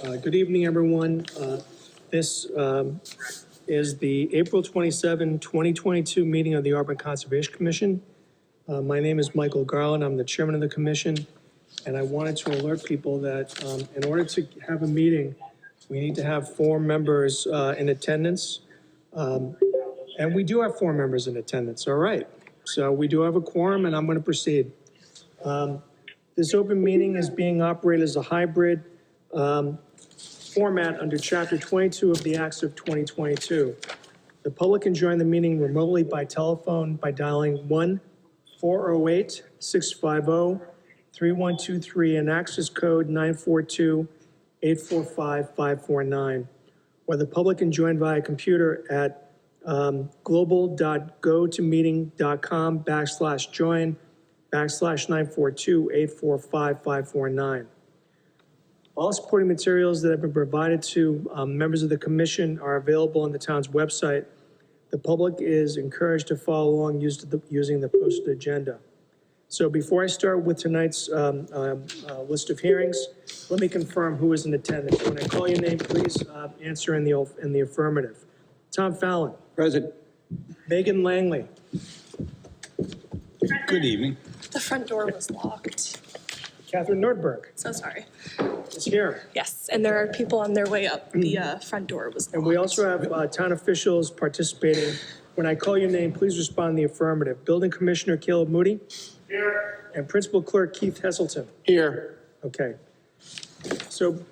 Good evening, everyone. This is the April 27, 2022 meeting of the Auburn Conservation Commission. My name is Michael Garland. I'm the chairman of the commission, and I wanted to alert people that in order to have a meeting, we need to have 4 members in attendance. And we do have 4 members in attendance, all right. So we do have a quorum, and I'm going to proceed. This open meeting is being operated as a hybrid format under Chapter 22 of the Acts of 2022. The public can join the meeting remotely by telephone by dialing 1-408-650-3123 and access code 942-845-549. Or the public can join via computer at global.gotomeeting.com/join/942-845-549. All supporting materials that have been provided to members of the commission are available on the town's website. The public is encouraged to follow along using the posted agenda. So before I start with tonight's list of hearings, let me confirm who is in attendance. When I call your name, please answer in the affirmative. Tom Fallon. Present. Megan Langley. Good evening. The front door was locked. Catherine Nordberg So sorry. is here. Yes, and there are people on their way up. The front door was locked. And we also have town officials participating. When I call your name, please respond in the affirmative. Building Commissioner Caleb Moody. Here. And Principal Clerk Keith Heselton. Here. Okay. So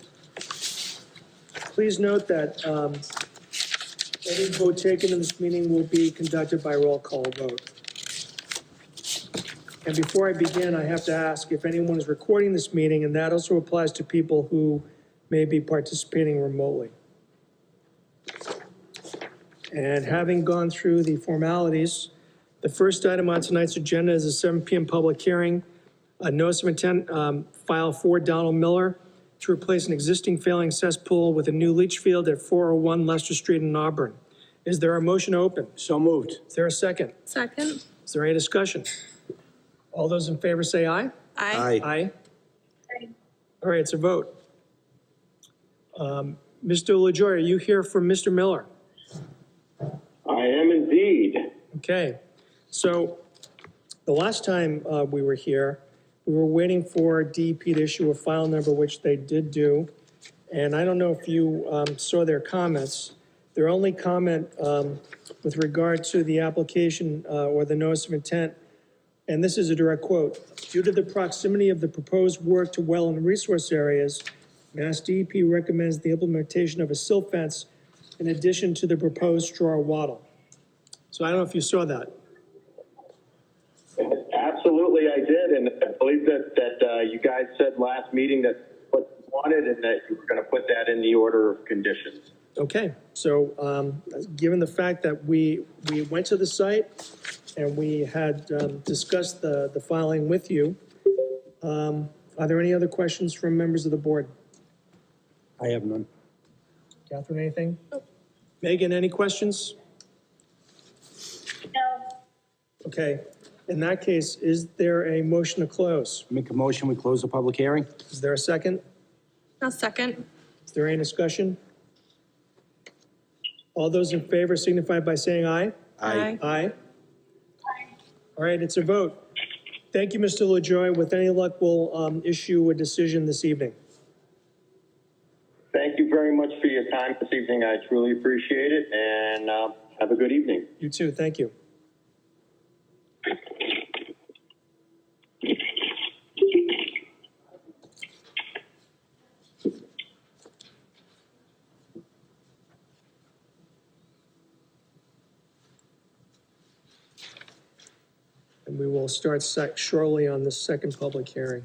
please note that any vote taken in this meeting will be conducted by roll call vote. And before I begin, I have to ask if anyone is recording this meeting, and that also applies to people who may be participating remotely. And having gone through the formalities, the first item on tonight's agenda is a 7 p.m. public hearing, a notice of intent, file for Donald Miller to replace an existing failing cesspool with a new leach field at 401 Leicester Street in Auburn. Is there a motion to open? So moved. Is there a second? Second. Is there any discussion? All those in favor say aye. Aye. Aye. All right, it's a vote. Mr. LaJoy, are you here for Mr. Miller? I am indeed. Okay, so the last time we were here, we were waiting for DEP to issue a file number, which they did do. And I don't know if you saw their comments. Their only comment with regard to the application or the notice of intent, and this is a direct quote, due to the proximity of the proposed work to well and resource areas, Mass DEP recommends the implementation of a silt fence in addition to the proposed straw wattle. So I don't know if you saw that. Absolutely, I did, and I believe that you guys said last meeting that what you wanted and that you were going to put that in the order of conditions. Okay, so given the fact that we went to the site and we had discussed the filing with you, are there any other questions from members of the board? I have none. Catherine, anything? No. Megan, any questions? No. Okay, in that case, is there a motion to close? Make a motion, we close the public hearing? Is there a second? A second. Is there any discussion? All those in favor signify by saying aye. Aye. Aye. All right, it's a vote. Thank you, Mr. LaJoy. With any luck, we'll issue a decision this evening. Thank you very much for your time this evening. I truly appreciate it, and have a good evening. You too, thank you. And we will start shortly on the second public hearing.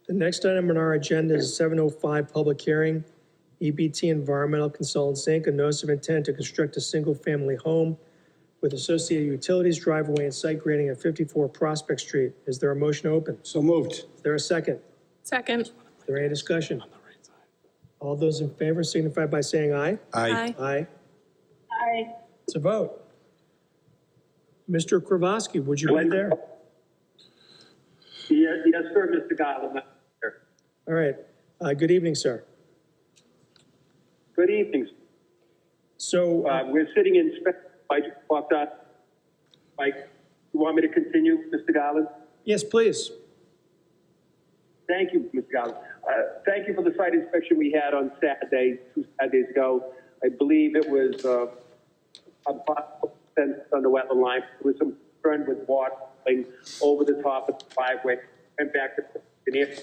The next item on our agenda is 7:05 public hearing, EBT Environmental Consultants, Inc., a notice of intent to construct a single-family home with associated utilities, driveway, and site grading at 54 Prospect Street. Is there a motion to open? So moved. Is there a second? Second. Is there any discussion? All those in favor signify by saying aye. Aye. Aye. Aye. It's a vote. Mr. Kravosky, would you be there? Yes, sir, Mr. Garland. All right. Good evening, sir. Good evening. So, We're sitting in, I just walked out. Mike, you want me to continue, Mr. Garland? yes, please. Thank you, Mr. Garland. Thank you for the site inspection we had on Saturday, 2 Saturdays ago. I believe it was about fence on the wetland line. There was some concern with water going over the top of the driveway. Went back to the engineer.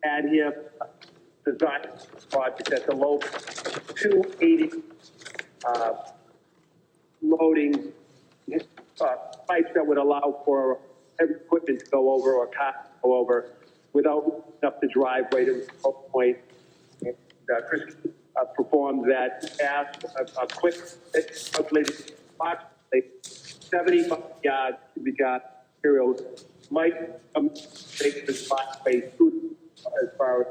Had here design project at the low 280 loading pipes that would allow for heavy equipment to go over or cars to go over without up the driveway to the point. And, Chris performed that task, a quick calculated approximately 75 yards to be got materials might make the driveway too as far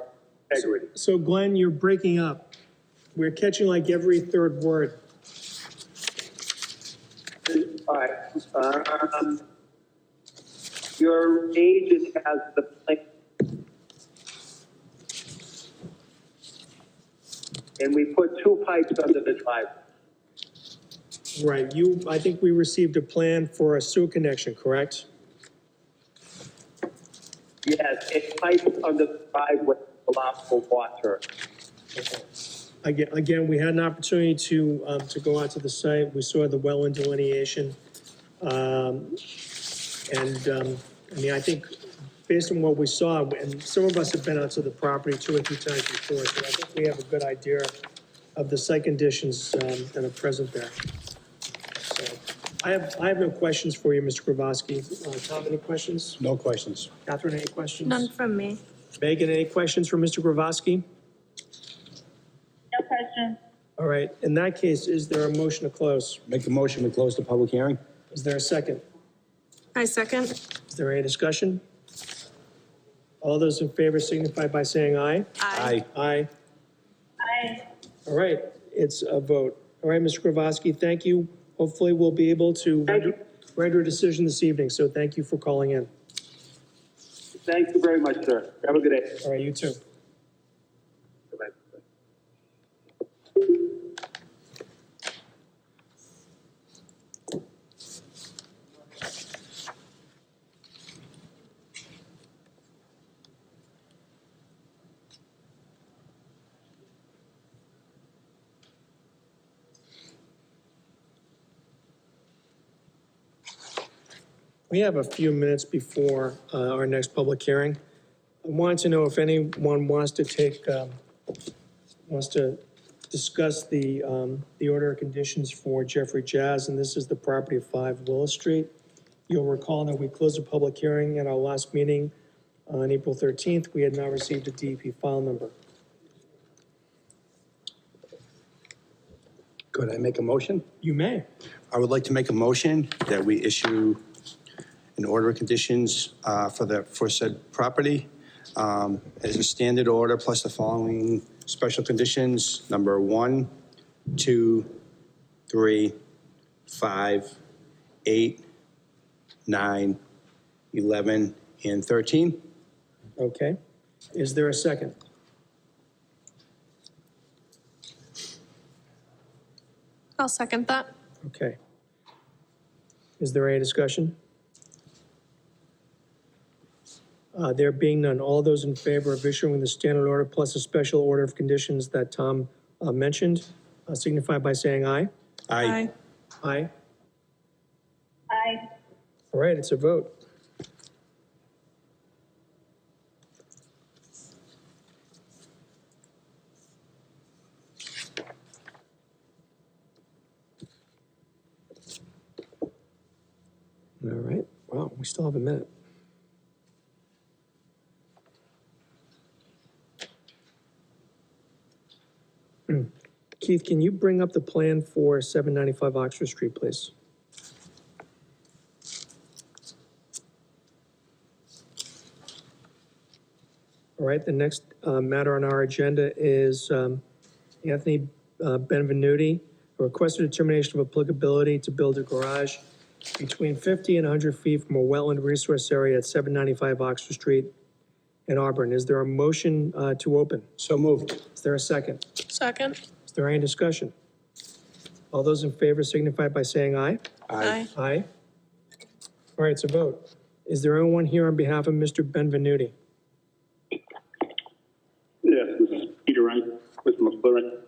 as integrity. So Glenn, you're breaking up. We're catching like every third word. All right. Your agent has the plan. And we put 2 pipes under the driveway. Right, I think we received a plan for a sewer connection, correct? Yes, a pipe under the driveway allows for water. Again, we had an opportunity to go out to the site. We saw the wetland delineation. I mean, I think based on what we saw, and some of us have been out to the property 2 or 3 times before, so I think we have a good idea of the site conditions that are present there. So I have no questions for you, Mr. Kravosky. Tom, any questions? No questions. Catherine, any questions? None from me. Megan, any questions for Mr. Kravosky? No question. All right, in that case, is there a motion to close? Make a motion to close the public hearing? Is there a second? I second. Is there any discussion? All those in favor signify by saying aye. Aye. Aye. Aye. All right, it's a vote. All right, Mr. Kravosky, thank you. Hopefully, we'll be able to Thank you. render a decision this evening, so thank you for calling in. Thank you very much, sir. Have a good day. All right, you too. Bye-bye. We have a few minutes before our next public hearing. I wanted to know if anyone wants to discuss the order of conditions for Jeffrey Jazz, and this is the property of 5 Willis Street. You'll recall that we closed a public hearing at our last meeting on April 13th. We had not received a DEP file number. Could I make a motion? You may. I would like to make a motion that we issue an order of conditions for said property as a standard order plus the following special conditions, number 1, 2, 3, 5, 8, 9, 11, and 13. Okay. Is there a second? I'll second that. Okay. Is there any discussion? There being none, all those in favor of issuing the standard order plus a special order of conditions that Tom mentioned, signify by saying aye. Aye. Aye. Aye. All right, it's a vote. All right, wow, we still have a minute. Keith, can you bring up the plan for 795 Oxford Street, please? All right, the next matter on our agenda is Anthony Benvenuti, a request for determination of applicability to build a garage between 50 and 100 feet from a wetland resource area at 795 Oxford Street in Auburn. Is there a motion to open? So moved. Is there a second? Second. Is there any discussion? All those in favor signify by saying aye. Aye. Aye. All right, it's a vote. Is there anyone here on behalf of Mr. Benvenuti? Yes, this is Peter Wright with McLaren.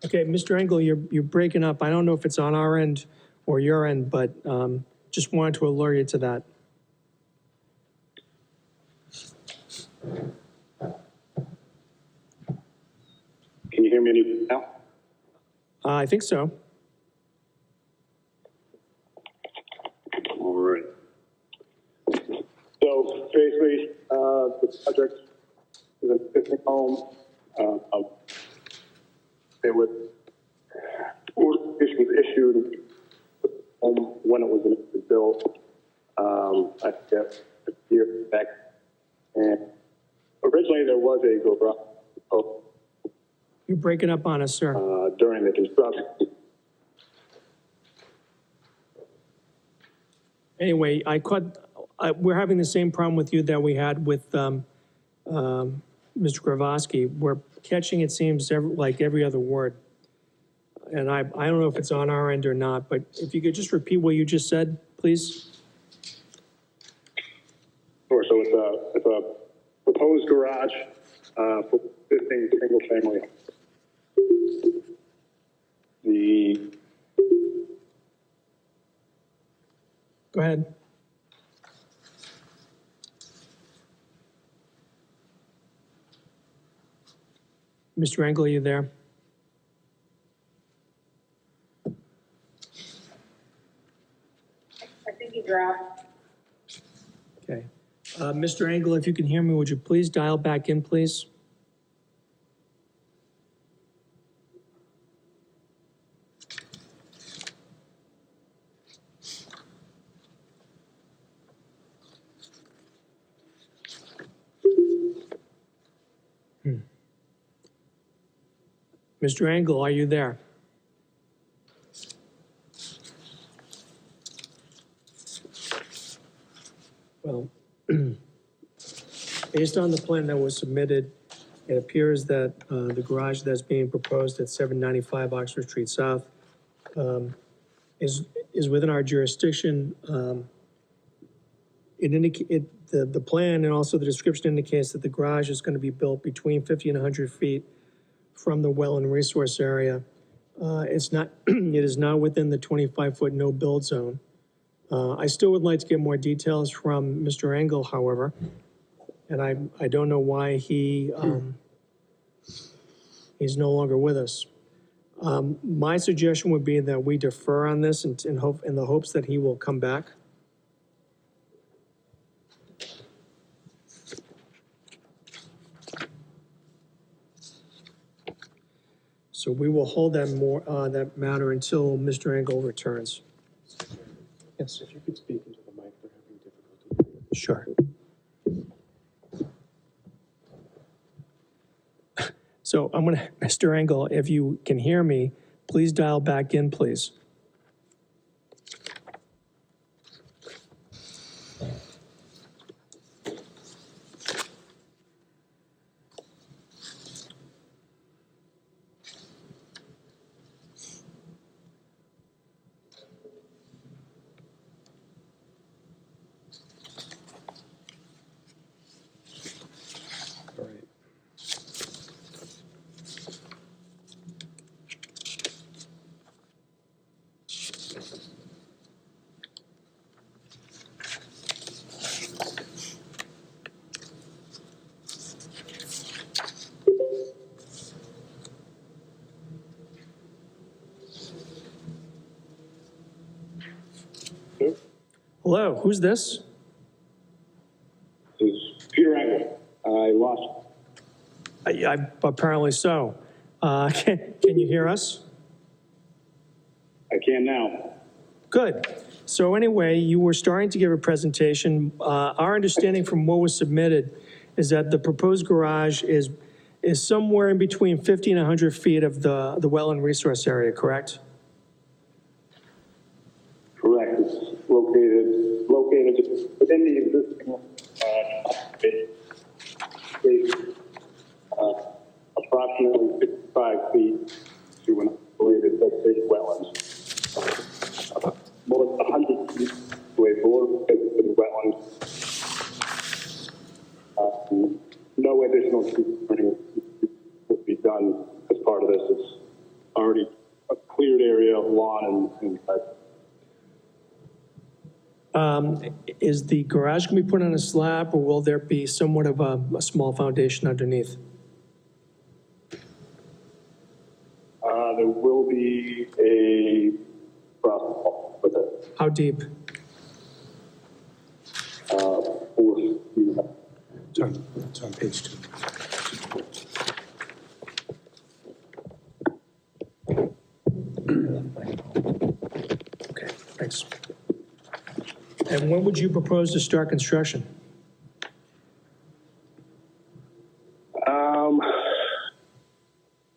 Okay, Mr. Engel, you're breaking up. I don't know if it's on our end or your end, but just wanted to alert you to that. Can you hear me any now? I think so. All right. So basically, the project is an existing home. There was issues issued when it was initially built. I guess a year back, and originally there was a garage You're breaking up on us, sir. during the construction. Anyway, we're having the same problem with you that we had with Mr. Gravosky. We're catching, it seems, like every other word. And I don't know if it's on our end or not, but if you could just repeat what you just said, please. Sure. So it's a proposed garage for existing single family. Go ahead. Mr. Engel, are you there? I think he dropped. Okay. Mr. Engel, if you can hear me, would you please dial back in, please? Mr. Engel, are you there? Well, based on the plan that was submitted, it appears that the garage that's being proposed at 795 Oxford Street South is within our jurisdiction. The plan and also the description indicates that the garage is going to be built between 50 and 100 feet from the wetland resource area. It's not, it is not within the 25-foot no-build zone. I still would like to get more details from Mr. Engel, however, and I don't know why he's no longer with us. My suggestion would be that we defer on this in the hopes that he will come back. So we will hold that matter until Mr. Engel returns. Yes. If you could speak into the mic, we're having difficulty. Sure. So I'm gonna, Mr. Engel, if you can hear me, please dial back in, please. All right. Hello, who's this? This is Peter Engel. I lost. Apparently so. Can you hear us? I can now. Good. So anyway, you were starting to give a presentation. Our understanding from what was submitted is that the proposed garage is somewhere in between 50 and 100 feet of the wetland resource area, correct? Correct. It's located within the existing, approximately 55 feet to an isolated vegetated wetlands. More than 100 feet to a border vegetated wetland. No additional tree would be done as part of this. It's already a cleared area of lawn and Is the garage going to be put on a slab, or will there be somewhat of a small foundation underneath? there will be a process with it. How deep? 4 feet. It's on page 2. Okay, thanks. And when would you propose to start construction?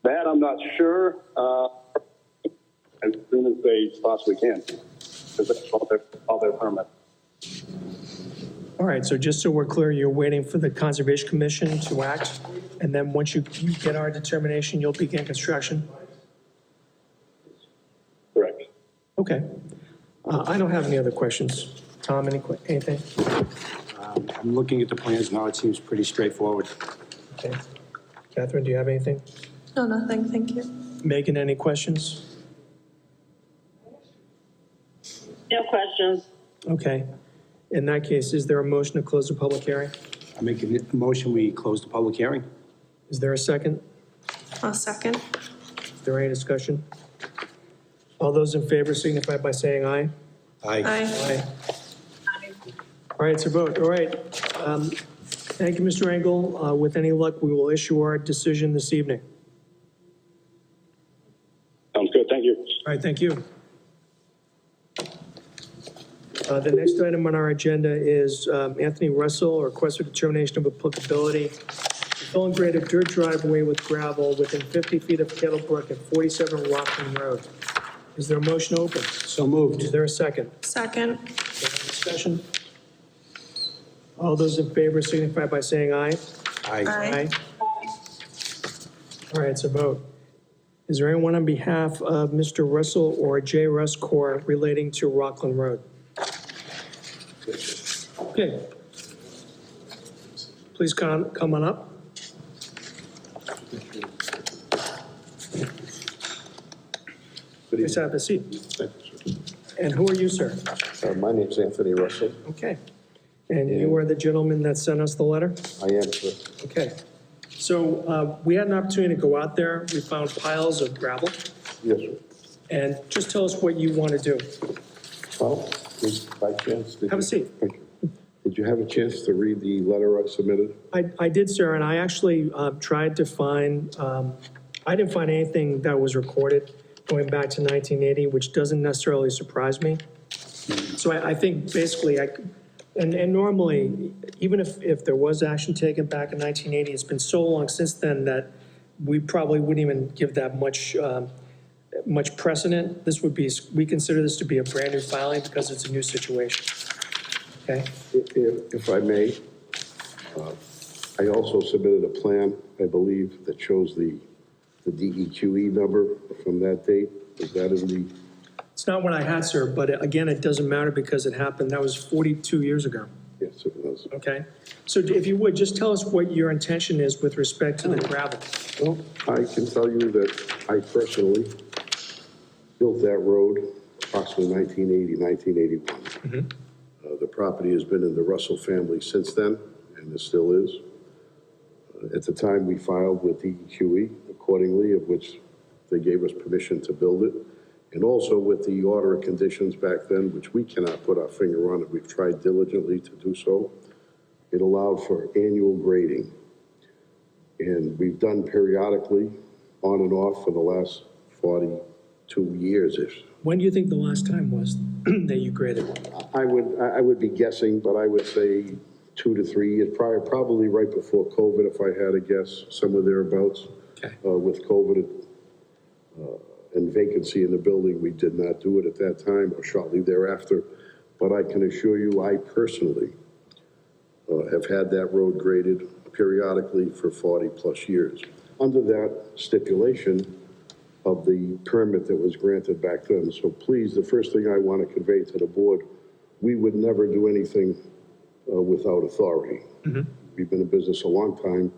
That I'm not sure. As soon as they possibly can, because that's all their permits. All right, so just so we're clear, you're waiting for the Conservation Commission to act, and then once you get our determination, you'll begin construction? Correct. Okay. I don't have any other questions. Tom, anything? I'm looking at the plans now, it seems pretty straightforward. Okay. Catherine, do you have anything? No, nothing, thank you. Megan, any questions? No questions. Okay. In that case, is there a motion to close the public hearing? I make a motion, we close the public hearing. Is there a second? I'll second. Is there any discussion? All those in favor signify by saying aye. Aye. Aye. All right, it's a vote. All right. Thank you, Mr. Engel. With any luck, we will issue our decision this evening. Sounds good. Thank you. All right, thank you. The next item on our agenda is Anthony Russell, request for determination of applicability. Fill and grade a dirt driveway with gravel within 50 feet of Kettlebrook at 47 Rockland Road. Is there a motion open? So moved. Is there a second? Second. Discussion? All those in favor signify by saying aye. Aye. All right, it's a vote. Is there anyone on behalf of Mr. Russell or J. Russ Corp. relating to Rockland Road? Okay. Please come on up. Please have a seat. And who are you, sir? My name's Anthony Russell. Okay. And you are the gentleman that sent us the letter? I am, sir. Okay. So we had an opportunity to go out there. We found piles of gravel. Yes, sir. And just tell us what you want to do. Well, by chance, Have a seat. Thank you. Did you have a chance to read the letter I submitted? I did, sir, and I actually tried to find, I didn't find anything that was recorded going back to 1980, which doesn't necessarily surprise me. So I think basically, and normally, even if there was action taken back in 1980, it's been so long since then that we probably wouldn't even give that much precedent. This would be, we consider this to be a brand new filing because it's a new situation. Okay? If I may, I also submitted a plan, I believe, that shows the DEQE number from that date. Is that in the, It's not what I had, sir, but again, it doesn't matter because it happened, that was 42 years ago, yes, it was. okay? So if you would, just tell us what your intention is with respect to the gravel. Well, I can tell you that I personally built that road approximately 1980, 1981. The property has been in the Russell family since then, and it still is. At the time, we filed with DEQE accordingly, of which they gave us permission to build it, and also with the order of conditions back then, which we cannot put our finger on it. We've tried diligently to do so. It allowed for annual grading. And we've done periodically on and off for the last 42 years-ish. When do you think the last time was that you graded? I would be guessing, but I would say 2 to 3 years prior, probably right before COVID, if I had to guess, somewhere thereabouts. Okay. With COVID and vacancy in the building, we did not do it at that time or shortly thereafter. But I can assure you, I personally have had that road graded periodically for 40-plus years, under that stipulation of the permit that was granted back then. So please, the first thing I want to convey to the board, we would never do anything without authority. We've been in business a long time,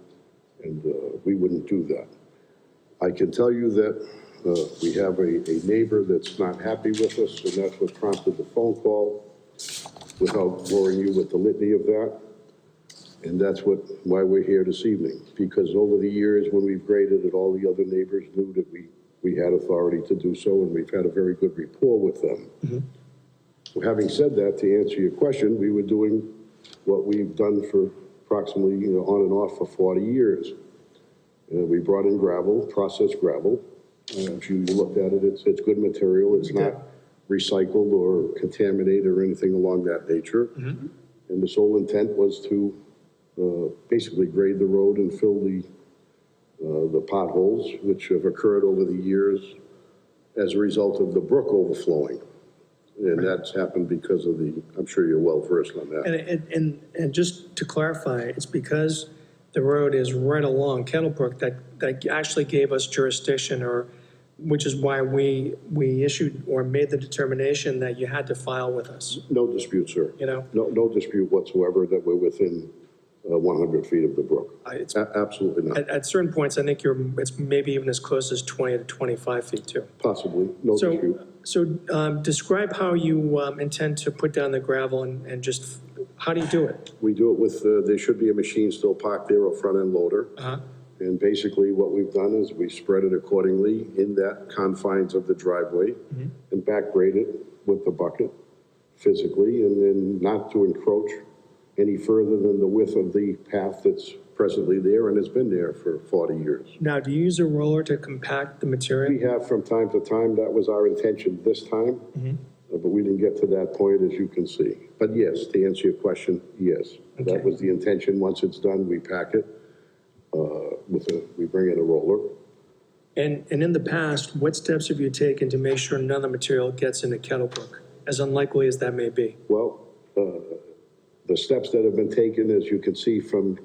and we wouldn't do that. I can tell you that we have a neighbor that's not happy with us, and that's what prompted the phone call, without boring you with the litany of that. And that's why we're here this evening, because over the years, when we've graded it, all the other neighbors knew that we had authority to do so, and we've had a very good rapport with them. Well, having said that, to answer your question, we were doing what we've done for approximately, on and off for 40 years. We brought in gravel, processed gravel. If you looked at it, it's good material. It's not recycled or contaminated or anything along that nature. And the sole intent was to basically grade the road and fill the potholes, which have occurred over the years as a result of the brook overflowing. And that's happened because of I'm sure you're well versed on that. And just to clarify, it's because the road is right along Kettlebrook that actually gave us jurisdiction, which is why we issued or made the determination that you had to file with us. No dispute, sir. You know? No dispute whatsoever that we're within 100 feet of the brook. Absolutely not. At certain points, I think it's maybe even as close as 20 to 25 feet too. Possibly, no dispute. So describe how you intend to put down the gravel and just, how do you do it? We do it with, there should be a machine still parked there, a front-end loader. And basically what we've done is we spread it accordingly in that confines of the driveway and backgrade it with the bucket physically, and then not to encroach any further than the width of the path that's presently there and has been there for 40 years. Now, do you use a roller to compact the material? We have from time to time. That was our intention this time, but we didn't get to that point, as you can see. But yes, to answer your question, yes. Okay. That was the intention. Once it's done, we pack it. We bring in a roller. And in the past, what steps have you taken to make sure none of the material gets into Kettlebrook, as unlikely as that may be? Well, the steps that have been taken, as you can see from,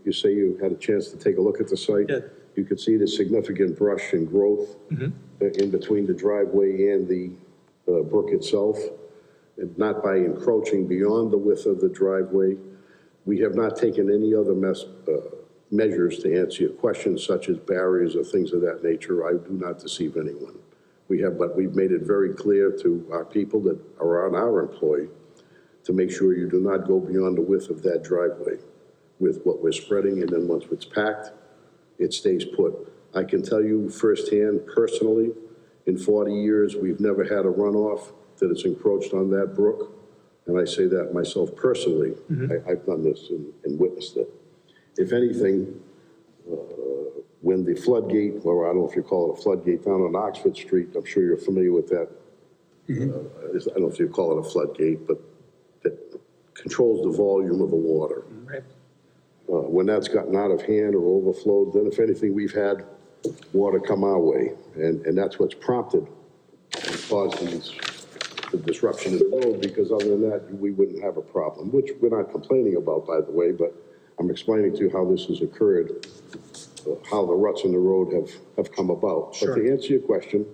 you say you had a chance to take a look at the site. Yeah. You can see the significant brush and growth in between the driveway and the brook itself, and not by encroaching beyond the width of the driveway. We have not taken any other measures to answer your questions, such as barriers or things of that nature. I do not deceive anyone. But we've made it very clear to our people that are on our employee to make sure you do not go beyond the width of that driveway with what we're spreading, and then once it's packed, it stays put. I can tell you firsthand, personally, in 40 years, we've never had a runoff that has encroached on that brook, and I say that myself personally. I've done this and witnessed it. If anything, when the floodgate, or I don't know if you call it a floodgate, down on Oxford Street, I'm sure you're familiar with that. I don't know if you call it a floodgate, but that controls the volume of the water. Right. When that's gotten out of hand or overflowed, then if anything, we've had water come our way. And that's what's prompted and caused the disruption in the road, because other than that, we wouldn't have a problem, which we're not complaining about, by the way, but I'm explaining to you how this has occurred, how the ruts in the road have come about. Sure. But to answer your question,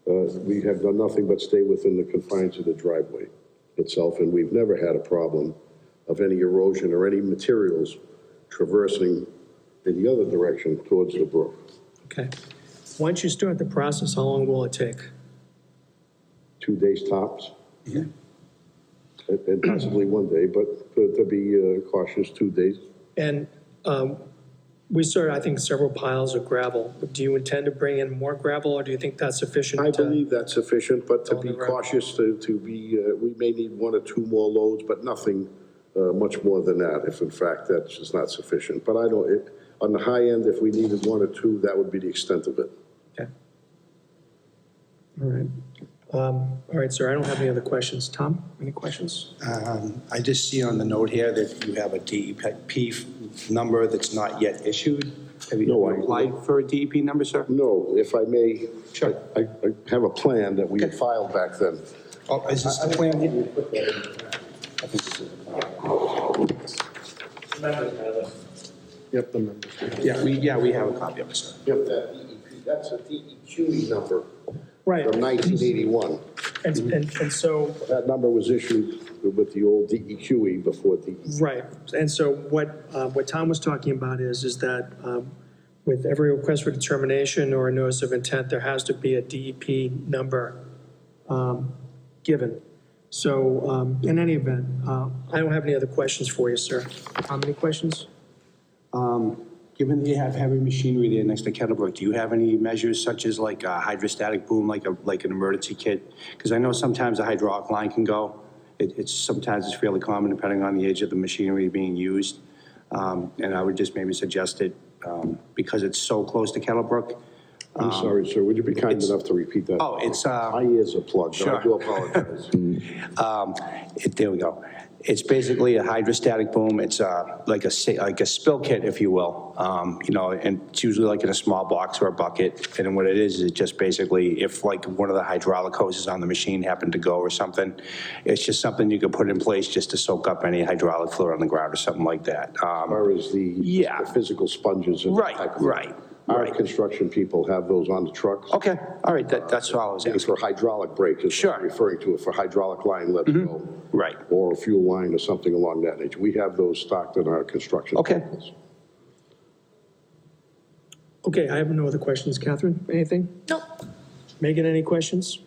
we have done nothing but stay within the confines of the driveway itself, and we've never had a problem of any erosion or any materials traversing in the other direction towards the brook. Okay. Once you start the process, how long will it take? 2 days tops. And possibly 1 day, but to be cautious, 2 days. And we saw, I think, several piles of gravel. Do you intend to bring in more gravel, or do you think that's sufficient? I believe that's sufficient, but to be the road. cautious, we may need 1 or 2 more loads, but nothing much more than that, if in fact that's just not sufficient. But on the high end, if we needed 1 or 2, that would be the extent of it. Okay. All right, sir, I don't have any other questions. Tom, any questions? I just see on the note here that you have a DEP number that's not yet issued. Have you No, I- applied for a DEP number, sir? No, if I may. Sure. I have a plan that we had filed back then. Oh, is this the plan? Yep, the members. Yeah, we have a copy of it, sir. Yep, that DEP, that's a DEQ number Right, from 1981. and so, That number was issued with the old DEQE before DEP. right, and so what Tom was talking about is that with every request for determination or a notice of intent, there has to be a DEP number given. So in any event, I don't have any other questions for you, sir. Tom, any questions? Given that you have heavy machinery there next to Kettlebrook, do you have any measures such as like a hydrostatic boom, like an emergency kit? Because I know sometimes a hydraulic line can go. Sometimes it's fairly common depending on the age of the machinery being used. And I would just maybe suggest it, because it's so close to Kettlebrook. I'm sorry, sir, would you be kind enough to repeat that? Oh, it's, My ears are plugged, and I do apologize. There we go. It's basically a hydrostatic boom. It's like a spill kit, if you will. And it's usually like in a small box or a bucket. And then what it is just basically if like one of the hydraulic hoses on the machine happened to go or something, it's just something you could put in place just to soak up any hydraulic fluid on the ground or something like that. As far as the physical sponges and that Right, type of thing. right. Our Right. construction people have those on the trucks. Okay, all right, that's all I was And asking. for hydraulic brake, is Sure. what I'm referring to it, for hydraulic line, let it go. Right. Or a fuel line or something along that nature. We have those stocked in our construction. Okay. vehicles. Okay, I have no other questions. Catherine, anything? Nope. Megan, any questions?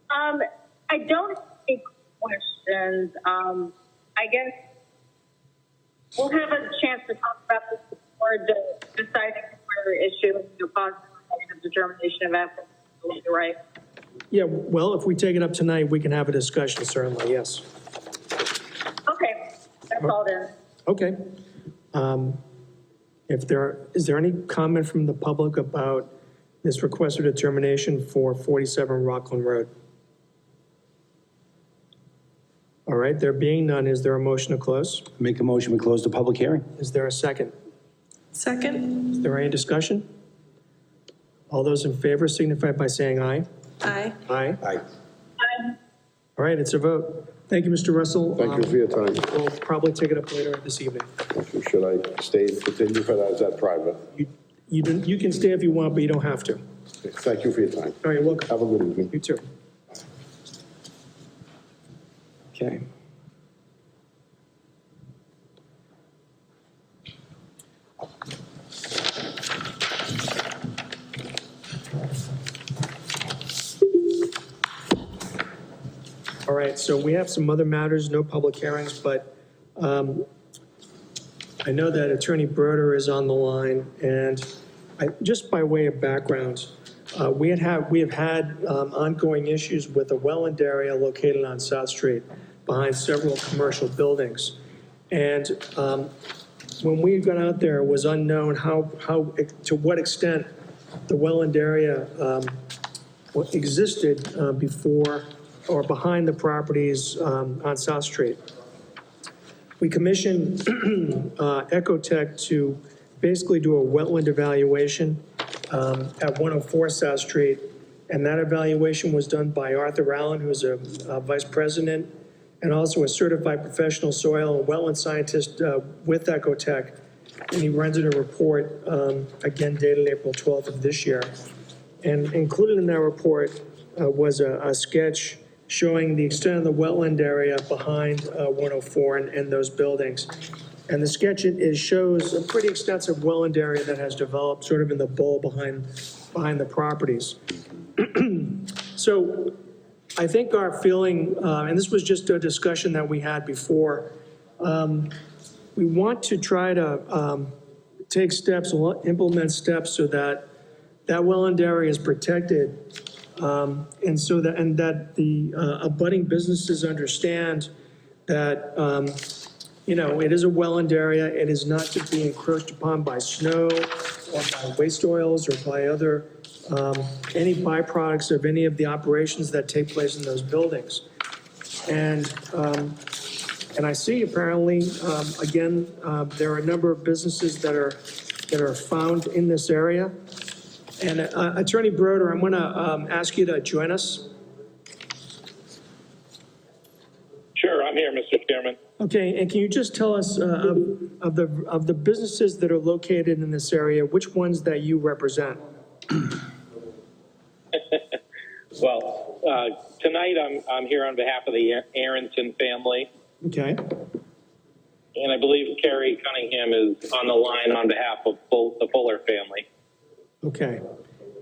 I don't have any questions. I guess we'll have a chance to talk about this before deciding whether issue a positive determination of assets, right? Yeah, well, if we take it up tonight, we can have a discussion, certainly, yes. Okay, that's all then. Okay. Is there any comment from the public about this request for determination for 47 Rockland Road? All right, there being none, is there a motion to close? Make a motion, we close the public hearing. Is there a second? Second? Is there any discussion? All those in favor signify by saying aye. Aye. Aye. Aye. All right, it's a vote. Thank you, Mr. Russell. Thank you for your time. We'll probably take it up later this evening. Should I stay and continue for that? Is that private? You can stay if you want, but you don't have to. Thank you for your time. All right, you're welcome. Have a good evening. You too. Okay. All right, so we have some other matters, no public hearings, but I know that Attorney Broder is on the line, and just by way of background, we have had ongoing issues with a wetland area located on South Street behind several commercial buildings. And when we got out there, it was unknown to what extent the wetland area existed before or behind the properties on South Street. We commissioned Ecotech to basically do a wetland evaluation at 104 South Street, and that evaluation was done by Arthur Allen, who's a vice president, and also a certified professional soil and wetland scientist with Ecotech, and he rendered a report, again dated April 12th of this year. And included in that report was a sketch showing the extent of the wetland area behind 104 and those buildings. And the sketch shows a pretty extensive wetland area that has developed sort of in the bowl behind the properties. So I think our feeling, and this was just a discussion that we had before, we want to try to take steps, implement steps so that that wetland area is protected, and that the abutting businesses understand that you know, it is a wetland area. It is not to be encroached upon by snow or by waste oils or by other, any byproducts of any of the operations that take place in those buildings. And I see apparently, again, there are a number of businesses that are found in this area. And Attorney Broder, I'm going to ask you to join us. Sure, I'm here, Mr. Chairman. Okay, and can you just tell us of the businesses that are located in this area, which ones that you represent? Well, tonight I'm here on behalf of the Aronson family, Okay, and I believe Carrie Cunningham is on the line on behalf of the Fuller family. okay.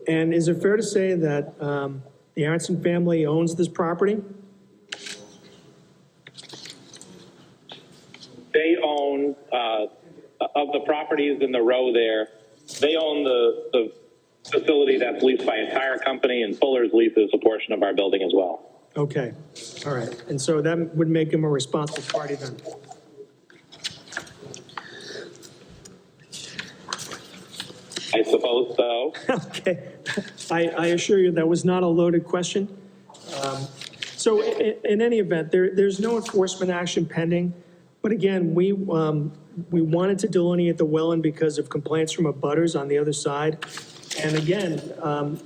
And is it fair to say that the Aronson family owns this property? They own, of the properties in the row there, they own the facility that's leased by a tire company, and Fuller's leases a portion of our building as well. Okay, all right. And so that would make him a responsible party then? I suppose so. Okay, I assure you that was not a loaded question. So in any event, there's no enforcement action pending, but again, we wanted to delineate the wetland because of complaints from abutters on the other side. And again,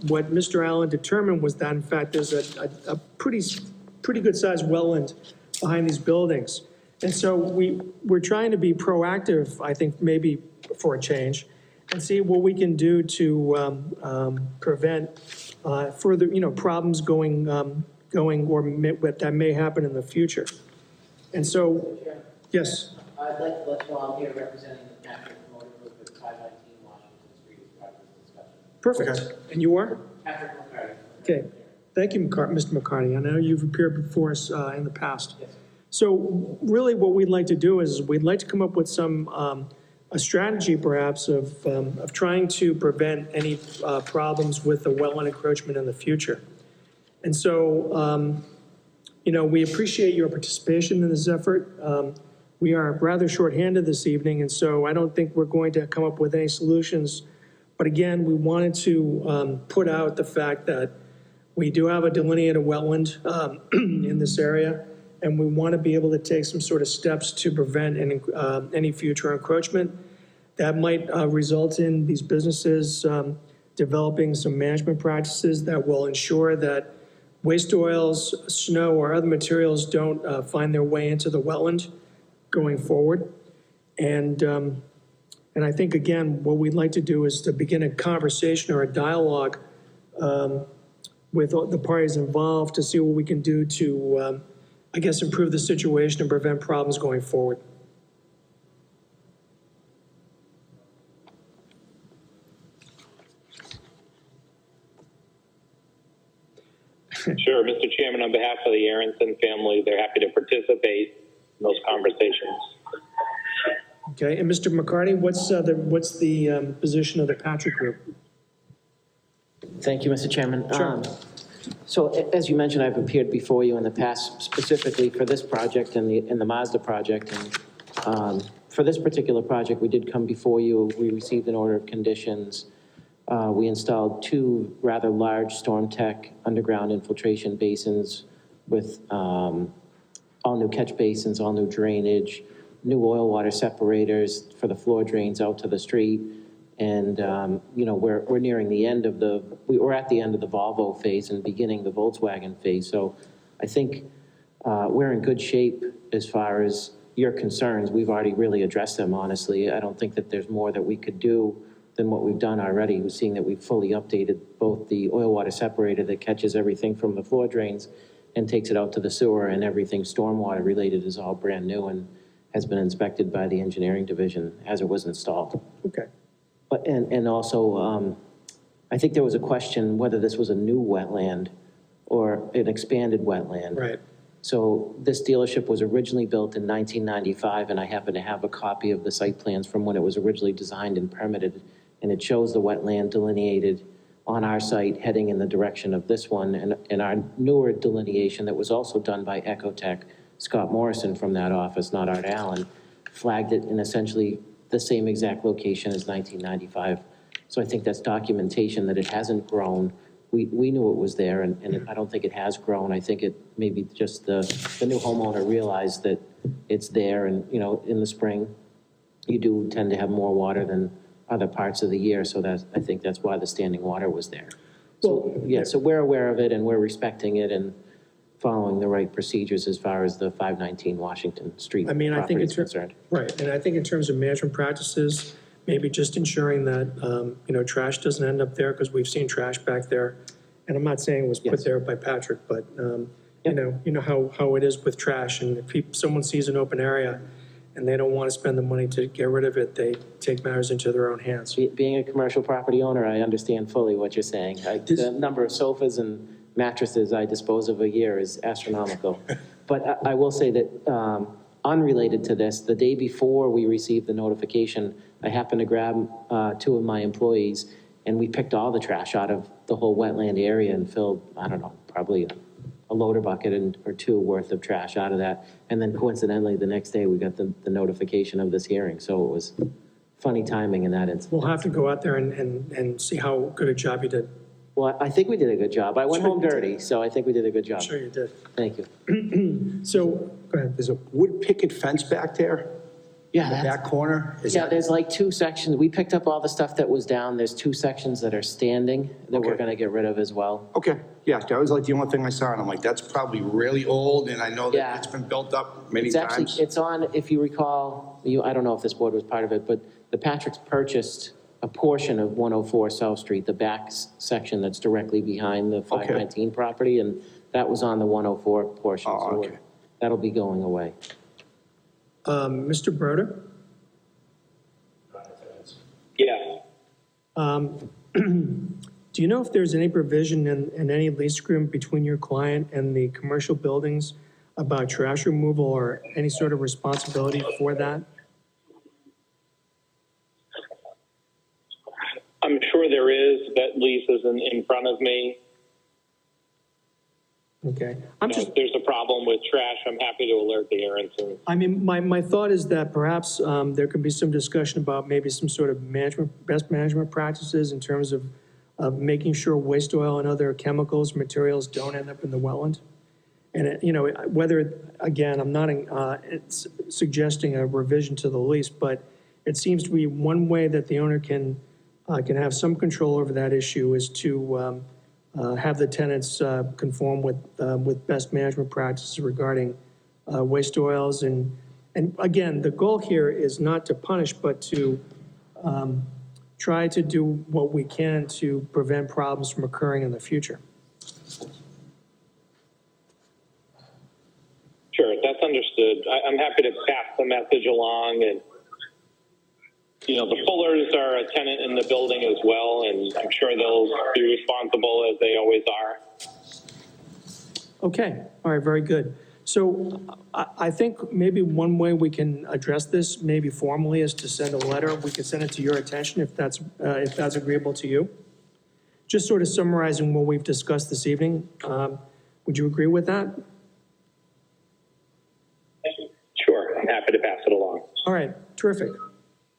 what Mr. Allen determined was that in fact there's a pretty good sized wetland behind these buildings. And so we're trying to be proactive, I think, maybe for a change, and see what we can do to prevent further, problems going or that may happen in the future. And so, yes, I'd like to let you know I'm here representing the Patrick Motor Group at 519 Washington Street as part of this discussion. perfect. And you are? Patrick McCarty. Okay. Thank you, Mr. McCartney. I know you've appeared before us in the past. Yes. So really what we'd like to do is we'd like to come up with some, a strategy perhaps of trying to prevent any problems with the wetland encroachment in the future. And so, we appreciate your participation in this effort. We are rather shorthanded this evening, and so I don't think we're going to come up with any solutions. But again, we wanted to put out the fact that we do have a delineated wetland in this area, and we want to be able to take some sort of steps to prevent any future encroachment that might result in these businesses developing some management practices that will ensure that waste oils, snow, or other materials don't find their way into the wetland going forward. And I think, again, what we'd like to do is to begin a conversation or a dialogue with all the parties involved to see what we can do to, improve the situation and prevent problems going forward. Sure, Mr. Chairman, on behalf of the Aronson family, they're happy to participate in those conversations. Okay, and Mr. McCarty, what's the position of the Patrick Group? Thank you, Mr. Chairman. Sure. So as you mentioned, I've appeared before you in the past specifically for this project and the Mazda project. And for this particular project, we did come before you. We received an order of conditions. We installed two rather large StormTech underground infiltration basins with all new catch basins, all new drainage, new oil water separators for the floor drains out to the street. And, we're nearing the end of we're at the end of the Volvo phase and beginning the Volkswagen phase. So I think we're in good shape as far as your concerns. We've already really addressed them, honestly. I don't think that there's more that we could do than what we've done already. We're seeing that we've fully updated both the oil water separator that catches everything from the floor drains and takes it out to the sewer, and everything stormwater related is all brand new and has been inspected by the engineering division as it was installed. Okay. But, and also, I think there was a question whether this was a new wetland or an expanded wetland. Right. So this dealership was originally built in 1995, and I happen to have a copy of the site plans from when it was originally designed and permitted, and it shows the wetland delineated on our site heading in the direction of this one, and our newer delineation that was also done by Ecotech, Scott Morrison from that office, not Art Allen, flagged it in essentially the same exact location as 1995. So I think that's documentation that it hasn't grown. We knew it was there, and I don't think it has grown. I think it maybe just the new homeowner realized that it's there, and, you know, in the spring, you do tend to have more water than other parts of the year, so I think that's why the standing water was there. So, yeah, so we're aware of it, and we're respecting it and following the right procedures as far as the 519 Washington Street I mean, I think property is it's, concerned. right, and I think in terms of management practices, maybe just ensuring that, you know, trash doesn't end up there, because we've seen trash back there. And I'm not saying it was put Yes. there by Patrick, but, you Yep. know how it is with trash, and if someone sees an open area and they don't want to spend the money to get rid of it, they take matters into their own hands. Being a commercial property owner, I understand fully what you're saying. The number of sofas and mattresses I dispose of a year is astronomical. But I will say that, unrelated to this, the day before we received the notification, I happened to grab 2 of my employees, and we picked all the trash out of the whole wetland area and filled, I don't know, probably a loader bucket or 2 worth of trash out of that. And then coincidentally, the next day, we got the notification of this hearing. So it was funny timing in that instance. We'll have to go out there and see how good a job you did. Well, I think we did a good job. I went Sure home you did. dirty, so I think we did a good job. I'm sure you did. Thank you. So, go ahead. There's a wood picket fence back there, Yeah, in the that's, back corner. Is yeah, that- there's like 2 sections. We picked up all the stuff that was down. There's 2 sections that are standing that we're Okay. gonna get rid of as well. Okay, yeah, that was like the only thing I saw, and I'm like, that's probably really old, and I know Yeah. that it's been built up many It's actually, times. it's on, if you recall, I don't know if this board was part of it, but the Patricks purchased a portion of 104 South Street, the back section that's directly behind the 519 property, and that was on the 104 portion. Oh, so okay. That'll be going away. Mr. Broder? Yes. Do you know if there's any provision in any lease agreement between your client and the commercial buildings about trash removal or any sort of responsibility for that? I'm sure there is. That lease is in front of me. Okay. I'm just, If there's a problem with trash, I'm happy to alert the Aronson. I mean, my thought is that perhaps there could be some discussion about maybe some sort of best management practices in terms of making sure waste oil and other chemicals, materials don't end up in the wetland. And, you know, whether, again, I'm not it's suggesting a revision to the lease, but it seems to be one way that the owner can have some control over that issue is to have the tenants conform with best management practices regarding waste oils. And again, the goal here is not to punish, but to try to do what we can to prevent problems from occurring in the future. Sure, that's understood. I'm happy to pass the message along, and you know, the Fullers are a tenant in the building as well, and I'm sure they'll be responsible as they always are. Okay, all right, very good. So I think maybe one way we can address this, maybe formally, is to send a letter. We could send it to your attention if that's agreeable to you. Just sort of summarizing what we've discussed this evening. Would you agree with that? Sure, I'm happy to pass it along. All right, terrific.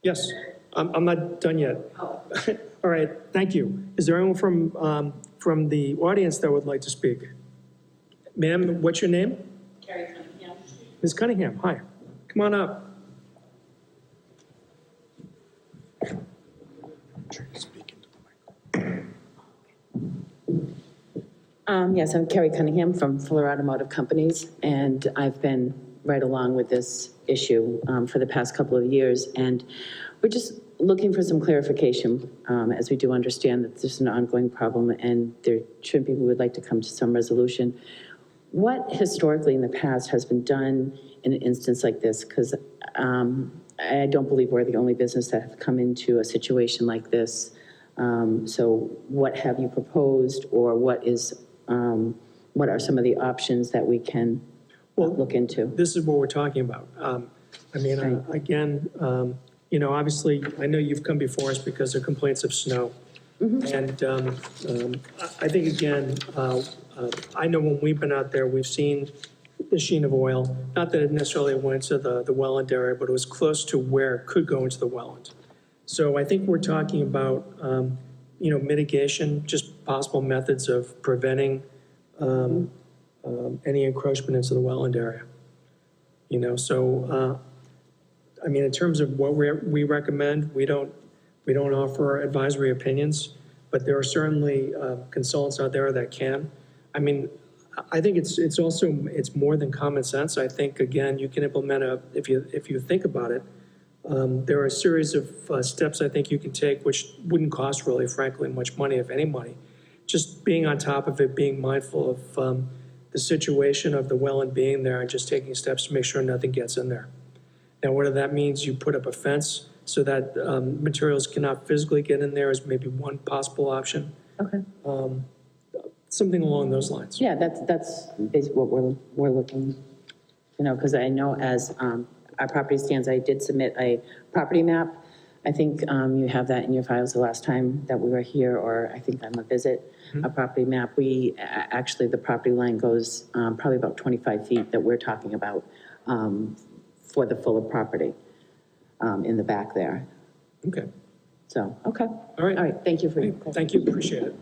Yes, I'm not done yet. All right, thank you. Is there anyone from the audience that would like to speak? Ma'am, what's your name? Carrie Cunningham. Ms. Cunningham, hi. Come on up. Yes, I'm Carrie Cunningham from Fuller Automotive Companies, and I've been right along with this issue for the past couple of years, and we're just looking for some clarification, as we do understand that this is an ongoing problem, and there should be, we would like to come to some resolution. What historically in the past has been done in an instance like this? Because I don't believe we're the only business that have come into a situation like this. So what have you proposed, or what are some of the options that we can look into? This is what we're talking about. I mean, Right. again, you know, obviously, I know you've come before us because of complaints of snow. And I think, again, I know when we've been out there, we've seen the sheen of oil. Not that it necessarily went to the wetland area, but it was close to where it could go into the wetland. So I think we're talking about, mitigation, just possible methods of preventing any encroachment into the wetland area. In terms of what we recommend, we don't offer advisory opinions, but there are certainly consultants out there that can. I think it's more than common sense. I think, again, you can implement if you think about it, there are a series of steps I think you can take, which wouldn't cost really, frankly, much money, if any money. Just being on top of it, being mindful of the situation of the wetland being there, and just taking steps to make sure nothing gets in there. Now, whether that means you put up a fence so that materials cannot physically get in there is maybe one possible option. Okay. Something along those lines. Yeah, that's basically what we're looking, because I know as our property stands, I did submit a property map. I think you have that in your files the last time that we were here, or I think on a visit, a property map. Actually, the property line goes probably about 25 feet that we're talking about for the fuller property in the back there. Okay. So, okay. All right. All right, thank you for your Thank you, appreciate it.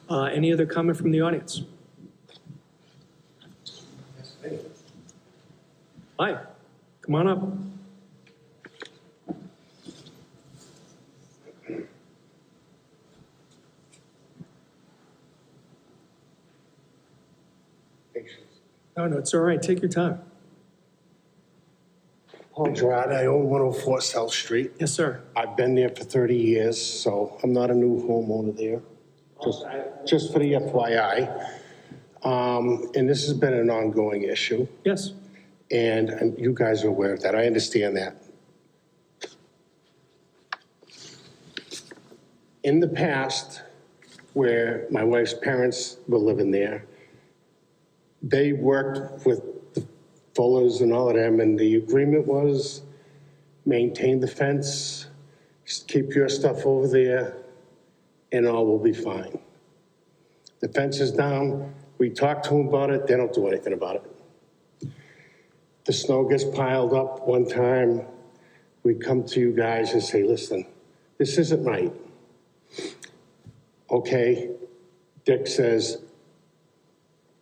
Any other comment from the audience? Hi, come on up. No, it's all right, take your time. Paul Gerard, I own 104 South Street. Yes, sir. I've been there for 30 years, so I'm not a new homeowner there. Just for the FYI. And this has been an ongoing issue, Yes. and you guys are aware of that. I understand that. In the past, where my wife's parents were living there, they worked with the Fullers and all of them, and the agreement was maintain the fence, keep your stuff over there, and all will be fine. The fence is down, we talked to them about it, they don't do anything about it. The snow gets piled up one time, we come to you guys and say, listen, this isn't right. Okay, Dick says,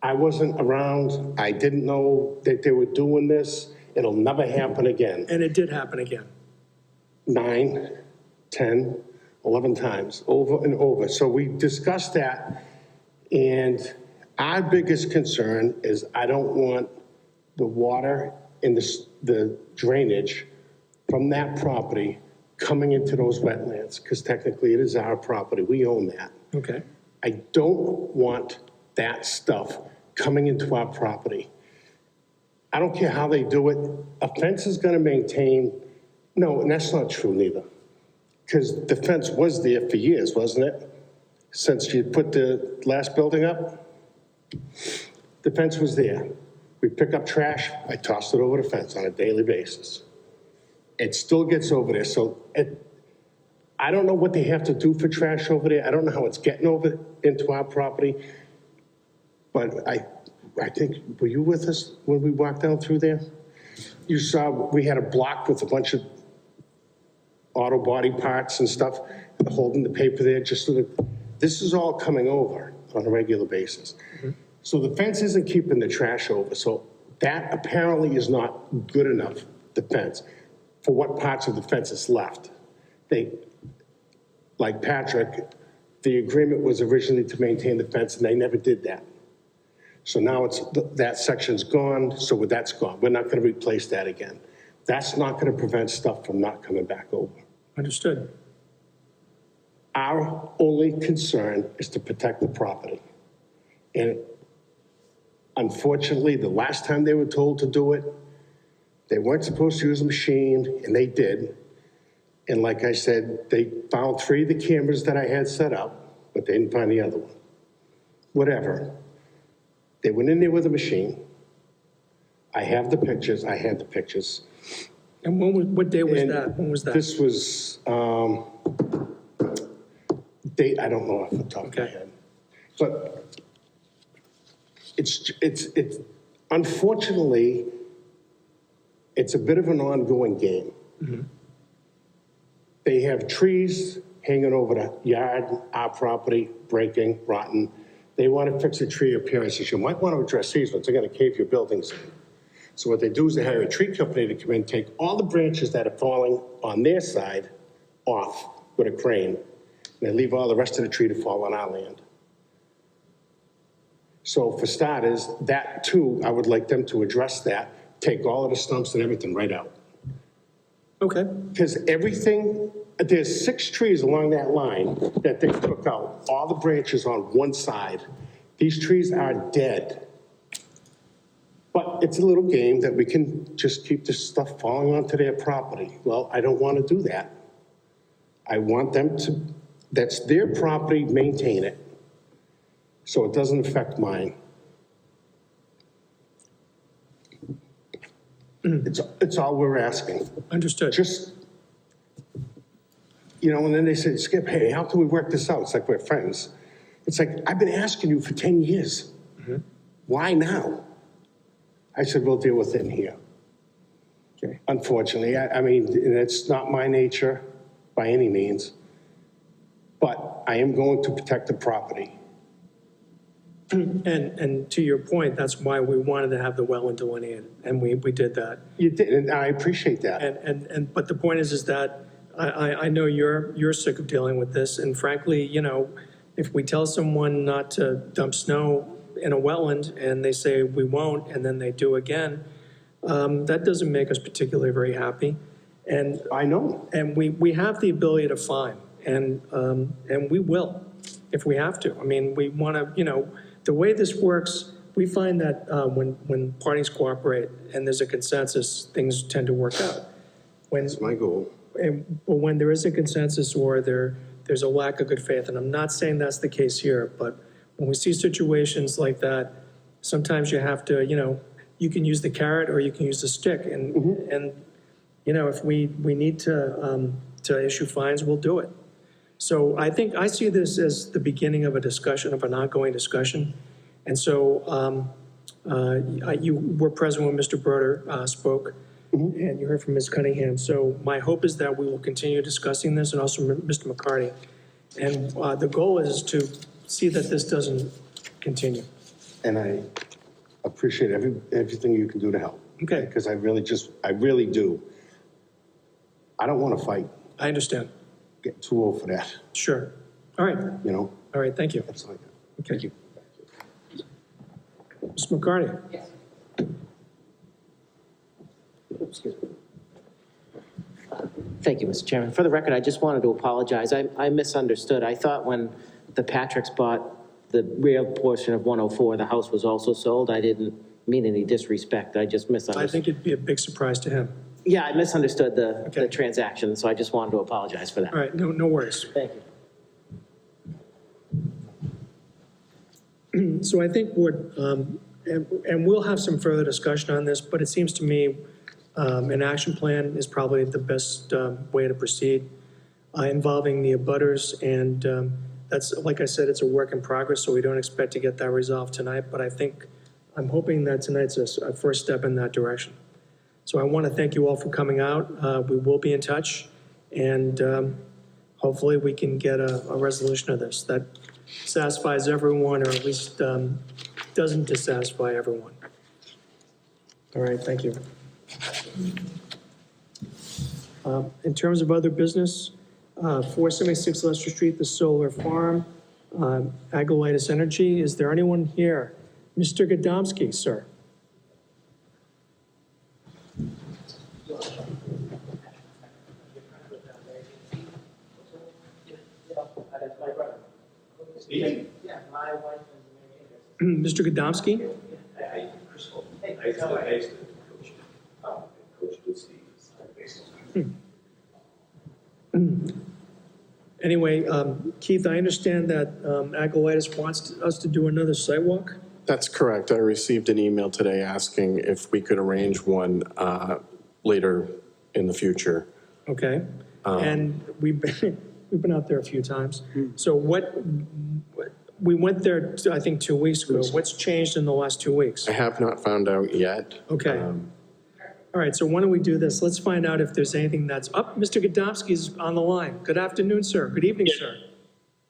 I wasn't around, I didn't know that they were doing this, it'll never happen again. And it did happen again. 9, 10, 11 times, over and over. So we discussed that, and our biggest concern is I don't want the water and the drainage from that property coming into those wetlands, because technically it is our property, we own that. Okay. I don't want that stuff coming into our property. I don't care how they do it, a fence is gonna maintain, no, and that's not true neither. Because the fence was there for years, wasn't it? Since you put the last building up? The fence was there. We pick up trash, I toss it over the fence on a daily basis. It still gets over there, so I don't know what they have to do for trash over there. I don't know how it's getting over into our property. But I think, were you with us when we walked down through there? You saw we had a block with a bunch of auto body parts and stuff, holding the paper there, just so that, this is all coming over on a regular basis. Mm-hmm. So the fence isn't keeping the trash over, so that apparently is not good enough, the fence, for what parts of the fence is left. Like Patrick, the agreement was originally to maintain the fence, and they never did that. So now that section's gone, so that's gone. We're not gonna replace that again. That's not gonna prevent stuff from not coming back over. Understood. Our only concern is to protect the property. And unfortunately, the last time they were told to do it, they weren't supposed to use a machine, and they did. And like I said, they found 3 of the cameras that I had set up, but they didn't find the other one. Whatever. They went in there with a machine. I have the pictures, I had the pictures. And what day was that? When was that? This was, date, I don't know off the top of my head. But Unfortunately, it's a bit of an ongoing game. They have trees hanging over the yard, our property, breaking, rotten. They want to fix a tree appearances. You might want to address these ones. They're going to cave your buildings in. So what they do is they hire a tree company to come in, take all the branches that are falling on their side off with a crane, and they leave all the rest of the tree to fall on our land. So for starters, that too, I would like them to address that, take all of the stumps and everything right out. Okay, Because everything, there's 6 trees along that line that they took out, all the branches on one side. These trees are dead. But it's a little game that we can just keep this stuff falling onto their property. Well, I don't want to do that. I want them to, that's their property, maintain it, so it doesn't affect mine. It's all we're asking. understood. Just, and then they said, Skip, hey, how can we work this out? It's like we're friends. It's like, I've been asking you for 10 years. Why now? I said, we'll deal with it in here. Okay. Unfortunately, I mean, and it's not my nature by any means, but I am going to protect the property. And to your point, that's why we wanted to have the wetland delineated, and we did that. You did, and I appreciate that. But the point is that I know you're sick of dealing with this, and frankly, if we tell someone not to dump snow in a wetland and they say we won't, and then they do again, that doesn't make us particularly very happy. And I know. And we have the ability to fine, and we will if we have to. I mean, we want to, the way this works, we find that when parties cooperate and there's a consensus, things tend to work out. That's my goal. But when there is a consensus or there's a lack of good faith, and I'm not saying that's the case here, but when we see situations like that, sometimes you have to, you can use the carrot or you can use the stick. And if we need to issue fines, we'll do it. So I think I see this as the beginning of a discussion, of an ongoing discussion. And so you were present when Mr. Broder spoke, and you heard from Ms. Cunningham. So my hope is that we will continue discussing this, and also Mr. McCarty. And the goal is to see that this doesn't continue. And I appreciate everything you can do to help. Okay. Because I really do. I don't want to fight, I understand. get too old for that, Sure. All right. All right, thank you. That's like that. Okay. Thank you. Ms. McCarty? Yes. Thank you, Mr. Chairman. For the record, I just wanted to apologize. I misunderstood. I thought when the Patricks bought the rear portion of 104, the house was also sold. I didn't mean any disrespect. I just misunderstood. I think it'd be a big surprise to him. Yeah, I misunderstood the Okay. transaction, so I just wanted to apologize for that. All right, no worries. Thank you. So I think and we'll have some further discussion on this, but it seems to me an action plan is probably the best way to proceed involving the abutters. And that's, like I said, it's a work in progress, so we don't expect to get that resolved tonight. But I'm hoping that tonight's a first step in that direction. So I want to thank you all for coming out. We will be in touch, and hopefully we can get a resolution of this that satisfies everyone, or at least doesn't dissatisfy everyone. All right, thank you. In terms of other business, 476 Leicester Street, the solar farm, Agolitis Energy, is there anyone here? Mr. Gadomski, sir. Mr. Gadomski? Anyway, Keith, I understand that Agolitis wants us to do another site walk? That's correct. I received an email today asking if we could arrange one later in the future. Okay. And we've been out there a few times. So what We went there, I think, 2 weeks ago. What's changed in the last 2 weeks? I have not found out yet. Okay. All right, so why don't we do this? Let's find out if there's anything that's up. Mr. Godomsky's on the line. Good afternoon, sir. Good evening, sir.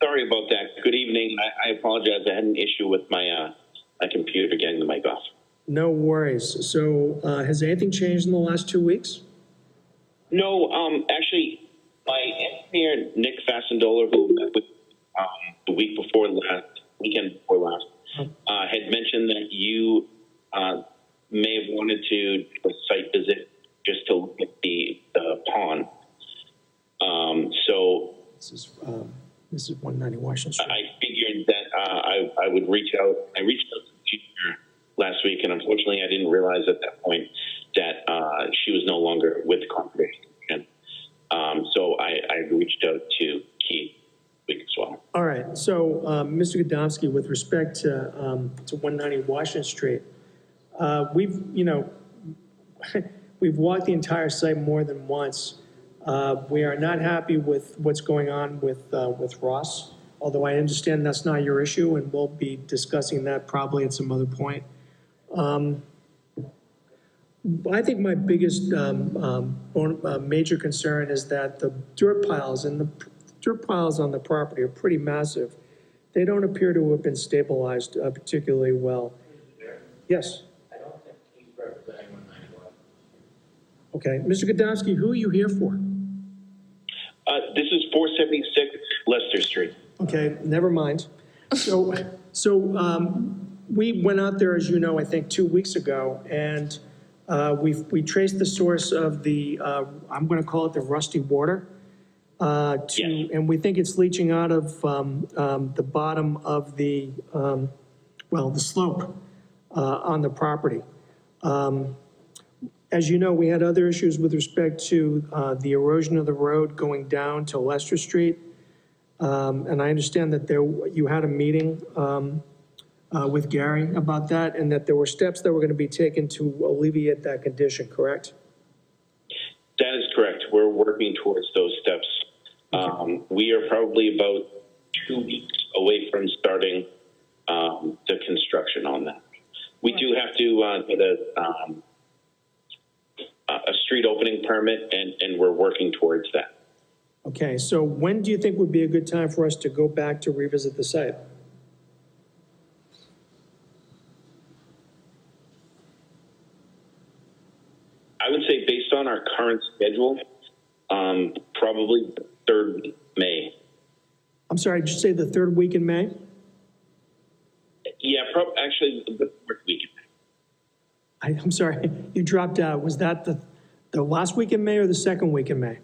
Sorry about that. Good evening. I apologize. I had an issue with my my computer getting the mic off. No worries. So has anything changed in the last 2 weeks? No, actually, my engineer, Nick Fasendola, who met with the weekend before last, had mentioned that you may have wanted to do a site visit just to look at the pond. So This is 190 Washington Street. I figured that I would reach out. I reached out to the teacher last week, and unfortunately, I didn't realize at that point that she was no longer with the Conservation Commission. So I reached out to Keith week as well. All right, so Mr. Godomsky, with respect to 190 Washington Street, we've walked the entire site more than once. We are not happy with what's going on with Ross, although I understand that's not your issue, and we'll be discussing that probably at some other point. I think my biggest major concern is that the dirt piles on the property are pretty massive. They don't appear to have been stabilized particularly well. Yes? I don't think he's representing 191. Okay, Mr. Godomsky, who are you here for? This is 476 Leicester Street. Okay, never mind. So we went out there, as you know, I think 2 weeks ago, and we traced the source of the, I'm going to call it the rusty water, Yes. and we think it's leaching out of the bottom of the slope on the property. As you know, we had other issues with respect to the erosion of the road going down to Leicester Street. And I understand that you had a meeting with Gary about that, and that there were steps that were going to be taken to alleviate that condition, correct? That is correct. We're working towards those steps. We are probably about 2 weeks away from starting the construction on that. We do have to get a street opening permit, and we're working towards that. Okay, so when do you think would be a good time for us to go back to revisit the site? I would say based on our current schedule, probably the 3rd May. I'm sorry, did you say the third week in May? Yeah, actually the 4th week. I'm sorry, you dropped out. Was that the last week in May or the second week in May?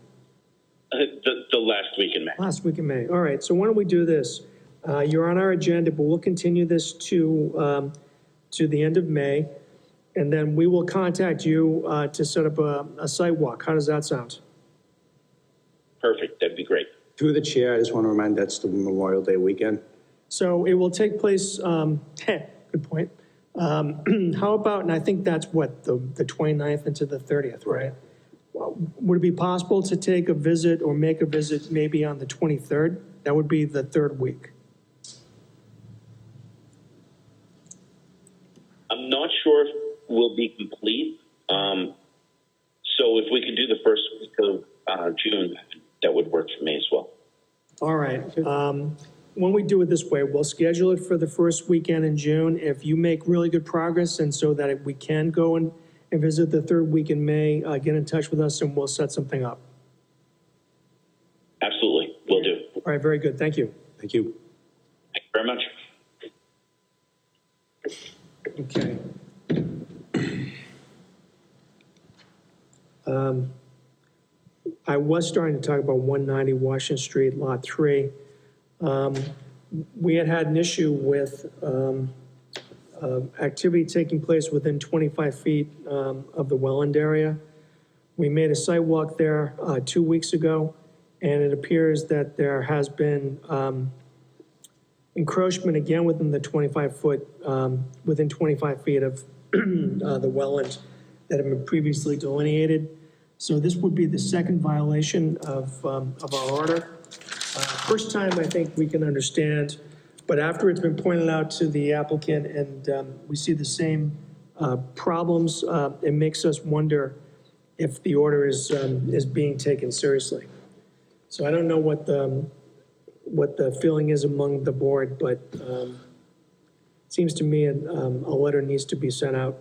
The last week in May. Last week in May. All right, so why don't we do this? You're on our agenda, but we'll continue this to the end of May, and then we will contact you to set up a site walk. How does that sound? Perfect. That'd be great. Through the chair, I just want to remind that's the Memorial Day weekend. So it will take place, good point. How about, and I think that's what, the 29th into the 30th, right? Would it be possible to take a visit or make a visit maybe on the 23rd? That would be the third week. I'm not sure if we'll be complete. So if we could do the first week of June, that would work for me as well. All right. When we do it this way, we'll schedule it for the first weekend in June. If you make really good progress, and so that we can go and visit the third week in May, get in touch with us and we'll set something up. Absolutely. Will do. All right, very good. Thank you. Thank you. Thank you very much. Okay. I was starting to talk about 190 Washington Street, Lot 3. We had an issue with activity taking place within 25 feet of the Welland area. We made a site walk there 2 weeks ago, and it appears that there has been encroachment again within the 25 feet of the Welland that have been previously delineated. So this would be the second violation of our order. First time, I think we can understand But after it's been pointed out to the applicant and we see the same problems, it makes us wonder if the order is being taken seriously. So I don't know what the feeling is among the board, but it seems to me a letter needs to be sent out.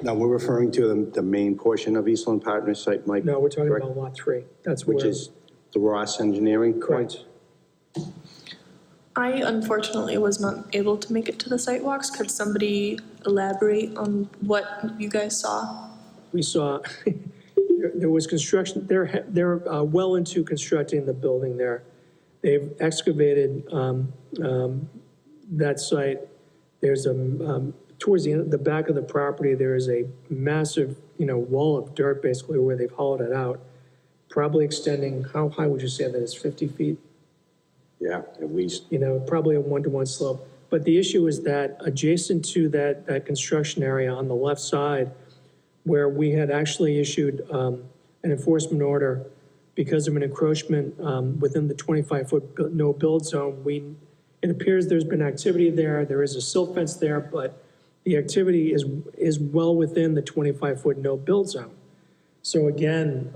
Now, we're referring to the main portion of Eastland Partners site, Mike? No, we're talking correct? about Lot 3. That's where. Which is the Ross Engineering? Correct. I unfortunately was not able to make it to the site walks. Could somebody elaborate on what you guys saw? We saw, there was construction, they're well into constructing the building there. They've excavated that site. There's towards the back of the property, there is a massive, wall of dirt basically where they've hollowed it out. Probably extending, how high would you say that is, 50 feet? Yeah, at least. Probably a one-to-one slope. But the issue is that adjacent to that construction area on the left side, where we had actually issued an enforcement order because of an encroachment within the 25-foot no-build zone, it appears there's been activity there. There is a silt fence there, but the activity is well within the 25-foot no-build zone. So again,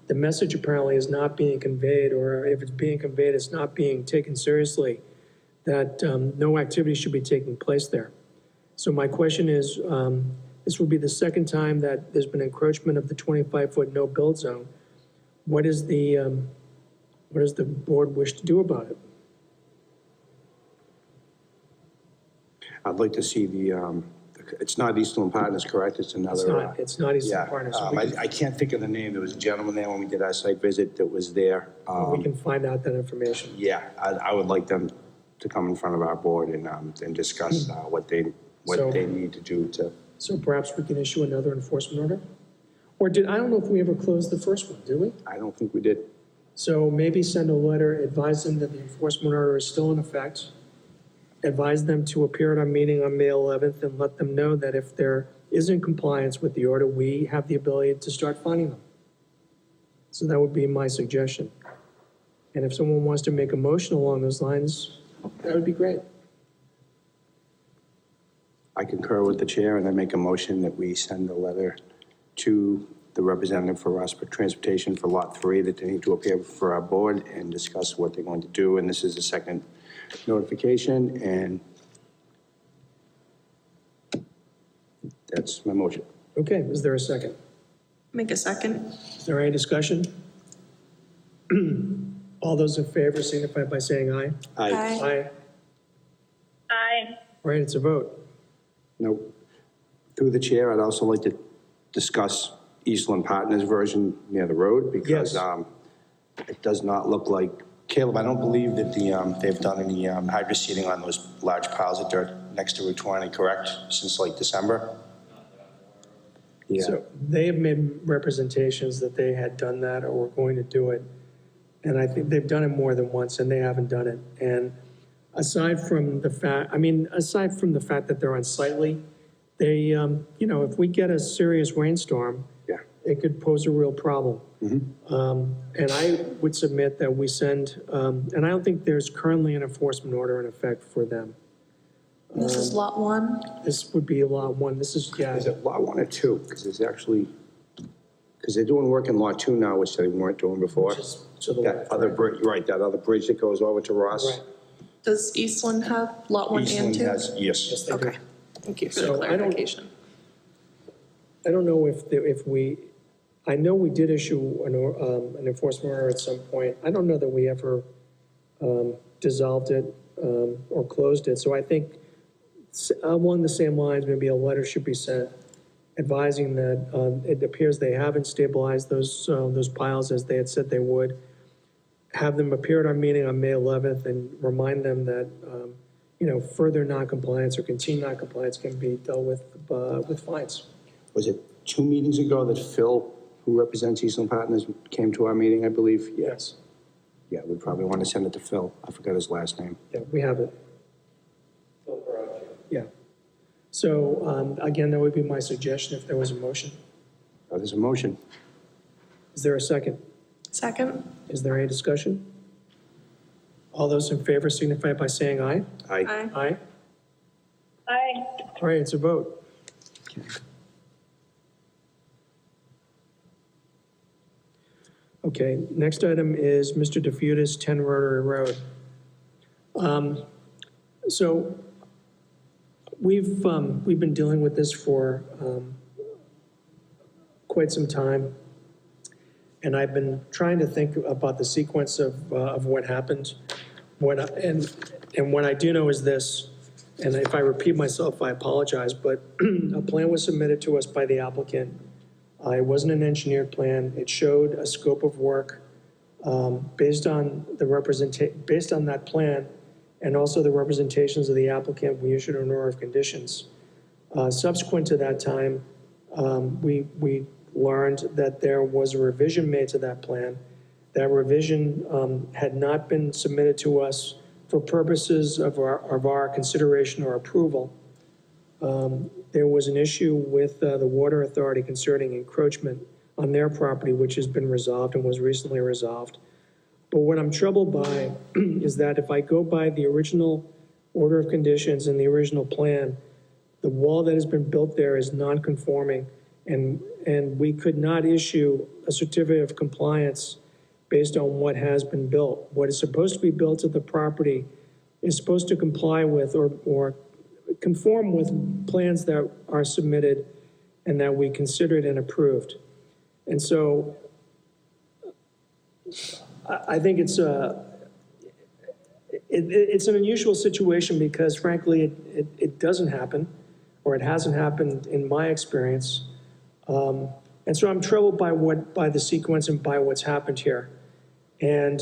the message apparently is not being conveyed, or if it's being conveyed, it's not being taken seriously, that no activity should be taking place there. So my question is, this will be the second time that there's been encroachment of the 25-foot no-build zone. What does the board wish to do about it? I'd like to see it's not Eastland Partners, correct? It's another. It's not Eastern Yeah, Partners. I can't think of the name. There was a gentleman there when we did our site visit that was there. We can find out that information. Yeah, I would like them to come in front of our board and discuss what they need to do to. So perhaps we can issue another enforcement order? Or I don't know if we ever closed the first one, did we? I don't think we did. So maybe send a letter, advise them that the enforcement order is still in effect, advise them to appear at our meeting on May 11th, and let them know that if there isn't compliance with the order, we have the ability to start finding them. So that would be my suggestion. And if someone wants to make a motion along those lines, that would be great. I concur with the chair, and I make a motion that we send a letter to the representative for Ross Transportation for Lot 3, that they need to appear for our board and discuss what they're going to do. And this is the second notification, and that's my motion. Okay, is there a second? Make a second. Is there any discussion? All those in favor signify by saying aye. Aye. Aye. Aye. All right, it's a vote. No. Through the chair, I'd also like to discuss Eastland Partners version near the road, because Yes. it does not look like, Caleb, I don't believe that they've done any hydro seeding on those large piles of dirt next to Route 20, correct? Since like December? Yeah, So they have made representations that they had done that or were going to do it. And I think they've done it more than once and they haven't done it. And aside from the fact that they're unsightly, they, if we get a serious rainstorm, yeah. it could pose a real problem. And I would submit that we send, and I don't think there's currently an enforcement order in effect for them. This is lot 1. This would be Lot 1. This is, yeah. Is it Lot 1 or 2? Because they're doing work in Lot 2 now, which they weren't doing before. Which is to the That left, other right. bridge, right, that other bridge that goes over to Ross. Right. Does Eastland have lot 1 and 2? Eastland has, yes. Yes, they do. Okay. Thank you for the So I don't- clarification. I don't know if we, I know we did issue an enforcement order at some point. I don't know that we ever dissolved it or closed it. So I think along the same lines, maybe a letter should be sent advising that it appears they haven't stabilized those piles as they had said they would. Have them appear at our meeting on May 11th and remind them that, further noncompliance or continued noncompliance can be dealt with fines. Was it 2 meetings ago that Phil, who represents Eastland Partners, came to our meeting, I believe? Yes. Yeah, we probably want to send it to Phil. I forgot his last name. Yeah, we have it. Yeah. So, again, that would be my suggestion if there was a motion. There's a motion. Is there a second? Second? Is there any discussion? All those in favor signify by saying aye. Aye. Aye. Aye. All right, it's a vote. Okay, next item is Mr. DeFutis, 10 Rotary Road. So we've been dealing with this for quite some time, and I've been trying to think about the sequence of what happened. And what I do know is this, and if I repeat myself, I apologize, but a plan was submitted to us by the applicant. It wasn't an engineered plan. It showed a scope of work based on that plan, and also the representations of the applicant. We issued an order of conditions. Subsequent to that time, we learned that there was a revision made to that plan. That revision had not been submitted to us for purposes of our consideration or approval. There was an issue with the Water Authority concerning encroachment on their property, which has been resolved and was recently resolved. But what I'm troubled by is that if I go by the original order of conditions and the original plan, the wall that has been built there is non-conforming, and we could not issue a certificate of compliance based on what has been built. What is supposed to be built at the property is supposed to comply with or conform with plans that are submitted and that we considered and approved. And so I think it's an unusual situation because frankly, it doesn't happen, or it hasn't happened in my experience. And so I'm troubled by the sequence and by what's happened here. And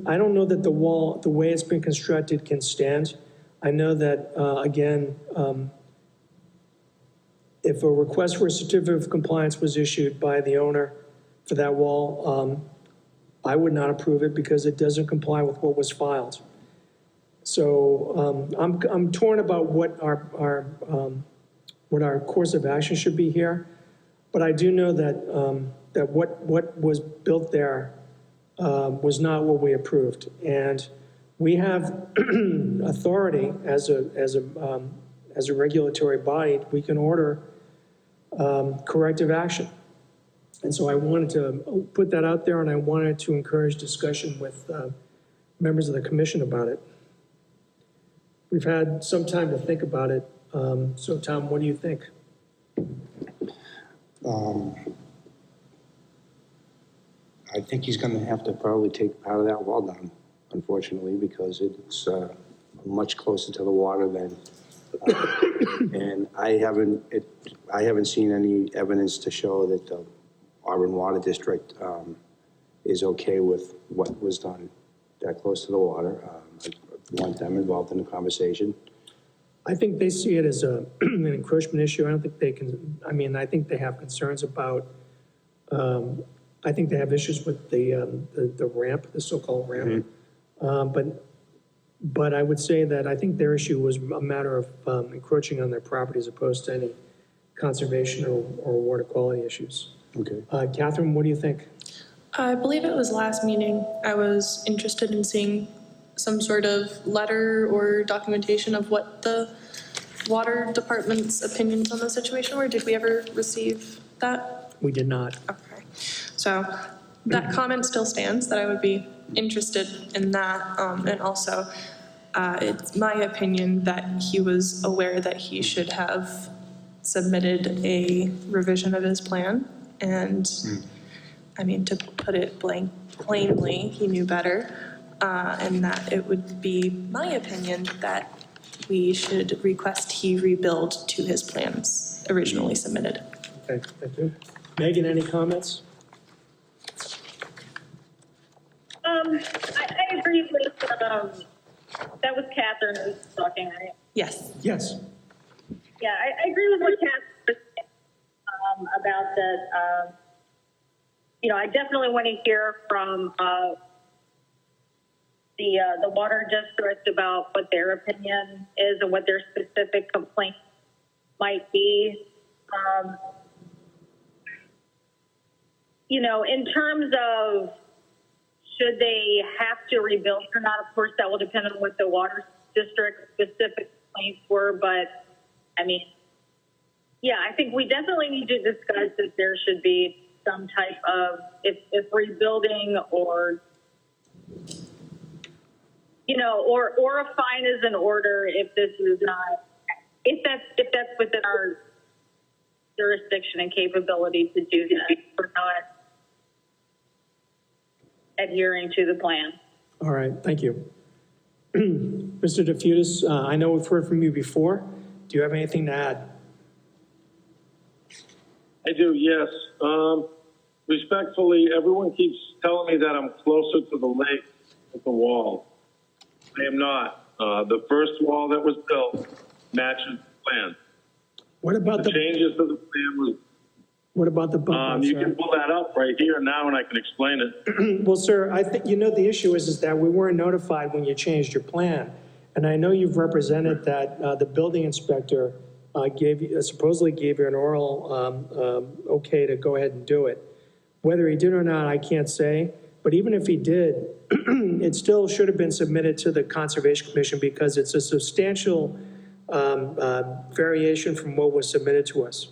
I don't know that the wall, the way it's been constructed, can stand. I know that, again, if a request for a certificate of compliance was issued by the owner for that wall, I would not approve it because it doesn't comply with what was filed. So I'm torn about what our course of action should be here. But I do know that that what was built there was not what we approved, and we have authority as a regulatory body. We can order corrective action, and so I wanted to put that out there, and I wanted to encourage discussion with members of the commission about it. We've had some time to think about it. So, Tom, what do you think? I think he's going to have to probably take part of that wall down, unfortunately, because it's much closer to the water than, and I haven't seen any evidence to show that the Auburn Water District is okay with what was done that close to the water. I want them involved in the conversation. I think they see it as an encroachment issue. I don't think they can, I mean, I think they have concerns about, I think they have issues with the ramp, the so-called ramp. Mm-hmm. But I would say that I think their issue was a matter of encroaching on their property as opposed to any conservation or water quality issues. Okay. Catherine, what do you think? I believe it was last meeting. I was interested in seeing some sort of letter or documentation of what the water department's opinions on the situation were. Did we ever receive that? We did not. Okay. So that comment still stands, that I would be interested in that. And also, it's my opinion that he was aware that he should have submitted a revision of his plan. And I mean, to put it plainly, he knew better. And that it would be my opinion that we should request he rebuild to his plans originally submitted. Okay, thank you. Megan, any comments? I agree with, that was Catherine who was talking, right? Yes. Yes. Yeah, I agree with what Catherine was saying, about that, I definitely want to hear from, the water district about what their opinion is and what their specific complaint might be. In terms of should they have to rebuild or not? Of course, that will depend on what the water district specific complaints were, but I mean, yeah, I think we definitely need to discuss if there should be some type of, if rebuilding or, you know, or a fine is in order if this is not, if that's within our jurisdiction and capability to do that. We're not adhering to the plan. All right, thank you. Mr. DeFutis, I know we've heard from you before. Do you have anything to add? I do, yes. Respectfully, everyone keeps telling me that I'm closer to the lake with the wall. I am not. The first wall that was built matches the plan. What about The changes to the plan was, what about the bump? you can pull that up right here now and I can explain it. Well, sir, I think, you know, the issue is that we weren't notified when you changed your plan. And I know you've represented that the building inspector supposedly gave you an oral okay to go ahead and do it. Whether he did or not, I can't say. But even if he did, it still should have been submitted to the Conservation Commission because it's a substantial variation from what was submitted to us.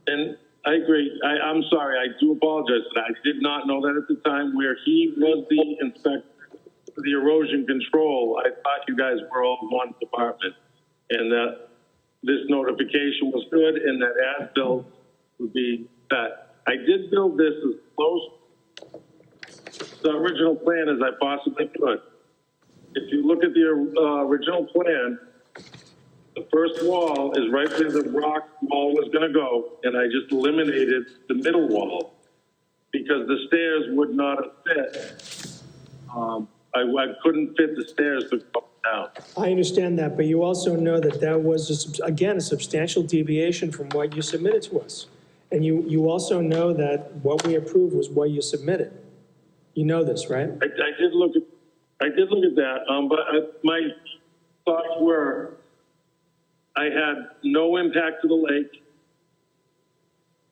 And I agree. I'm sorry. I do apologize for that. I did not know that at the time where he was the inspector for the erosion control. I thought you guys were all one department and that this notification was good and that as-built would be set. I did build this as close to the original plan as I possibly could. If you look at the original plan, the first wall is right where the rock wall was going to go, and I just eliminated the middle wall because the stairs would not have fit. I couldn't fit the stairs to go down. I understand that, but you also know that that was, again, a substantial deviation from what you submitted to us. And you also know that what we approved was what you submitted. You know this, right? I did look at that, but my thoughts were I had no impact to the lake.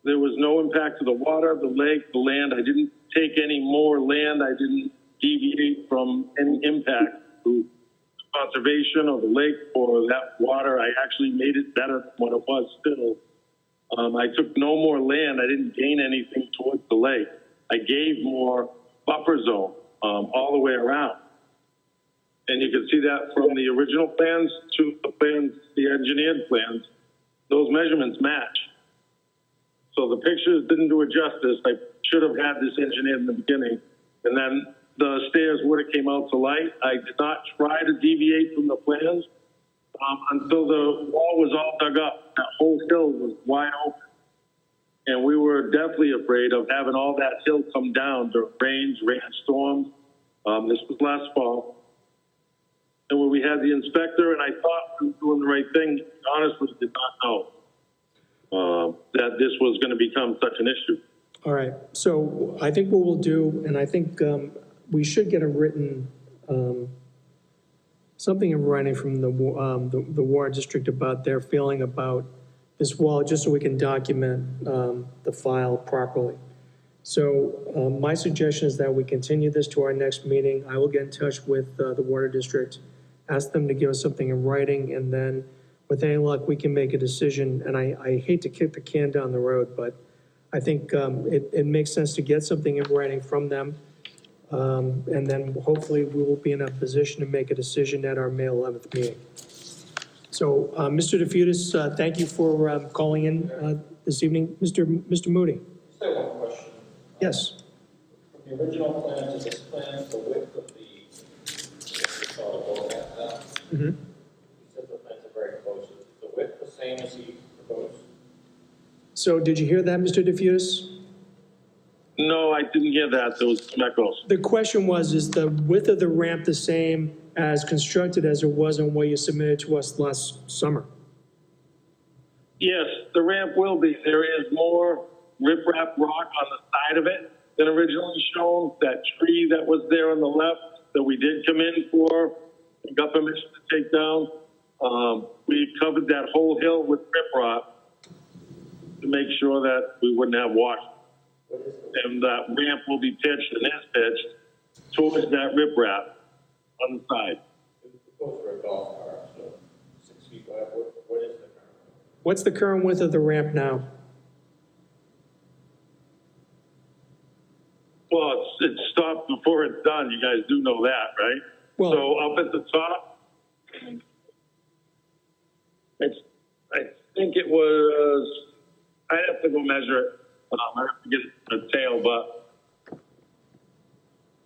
There was no impact to the water, the lake, the land. I didn't take any more land. I didn't deviate from any impact to conservation or the lake or that water. I actually made it better than what it was still. I took no more land. I didn't gain anything towards the lake. I gave more buffer zone all the way around. And you can see that from the original plans to the plans, the engineered plans, those measurements match. So the pictures didn't do it justice. I should have had this engineered in the beginning. And then the stairs would have came out to light. I did not try to deviate from the plans until the wall was all dug up. That whole hill was wide open. And we were definitely afraid of having all that hill come down during rains, storms. This was last fall. And when we had the inspector, and I thought we were doing the right thing, honestly did not know that this was going to become such an issue. All right, so I think what we'll do, and I think we should get a written, something in writing from the Water District about their feeling about this wall, just so we can document the file properly. So my suggestion is that we continue this to our next meeting. I will get in touch with the Water District, ask them to give us something in writing, and then with any luck, we can make a decision. And I hate to kick the can down the road, but I think it makes sense to get something in writing from them. And then hopefully we will be in a position to make a decision at our May 11th meeting. So, Mr. DeFutis, thank you for calling in this evening. Mr. Moody. Just have one question. Yes. From the original plan to this plan, the width of the Mm-hmm. He said the plans are very close. Is the width the same as he proposed? So did you hear that, Mr. DeFutis? No, I didn't hear that. There was some echoes. The question was, is the width of the ramp the same as constructed as it was on what you submitted to us last summer? Yes, the ramp will be. There is more riprap rock on the side of it than originally shown. That tree that was there on the left that we did come in for, we got permission to take down. We covered that whole hill with riprap to make sure that we wouldn't have wash. and that ramp will be pitched and is pitched towards that riprap on the side. It's proposed for a golf cart, so 6 feet wide. What is the current? What's the current width of the ramp now? Well, it's stopped before it's done. You guys do know that, right? Well- So up at the top, I think it was, I'd have to go measure it. I have to get the tail, but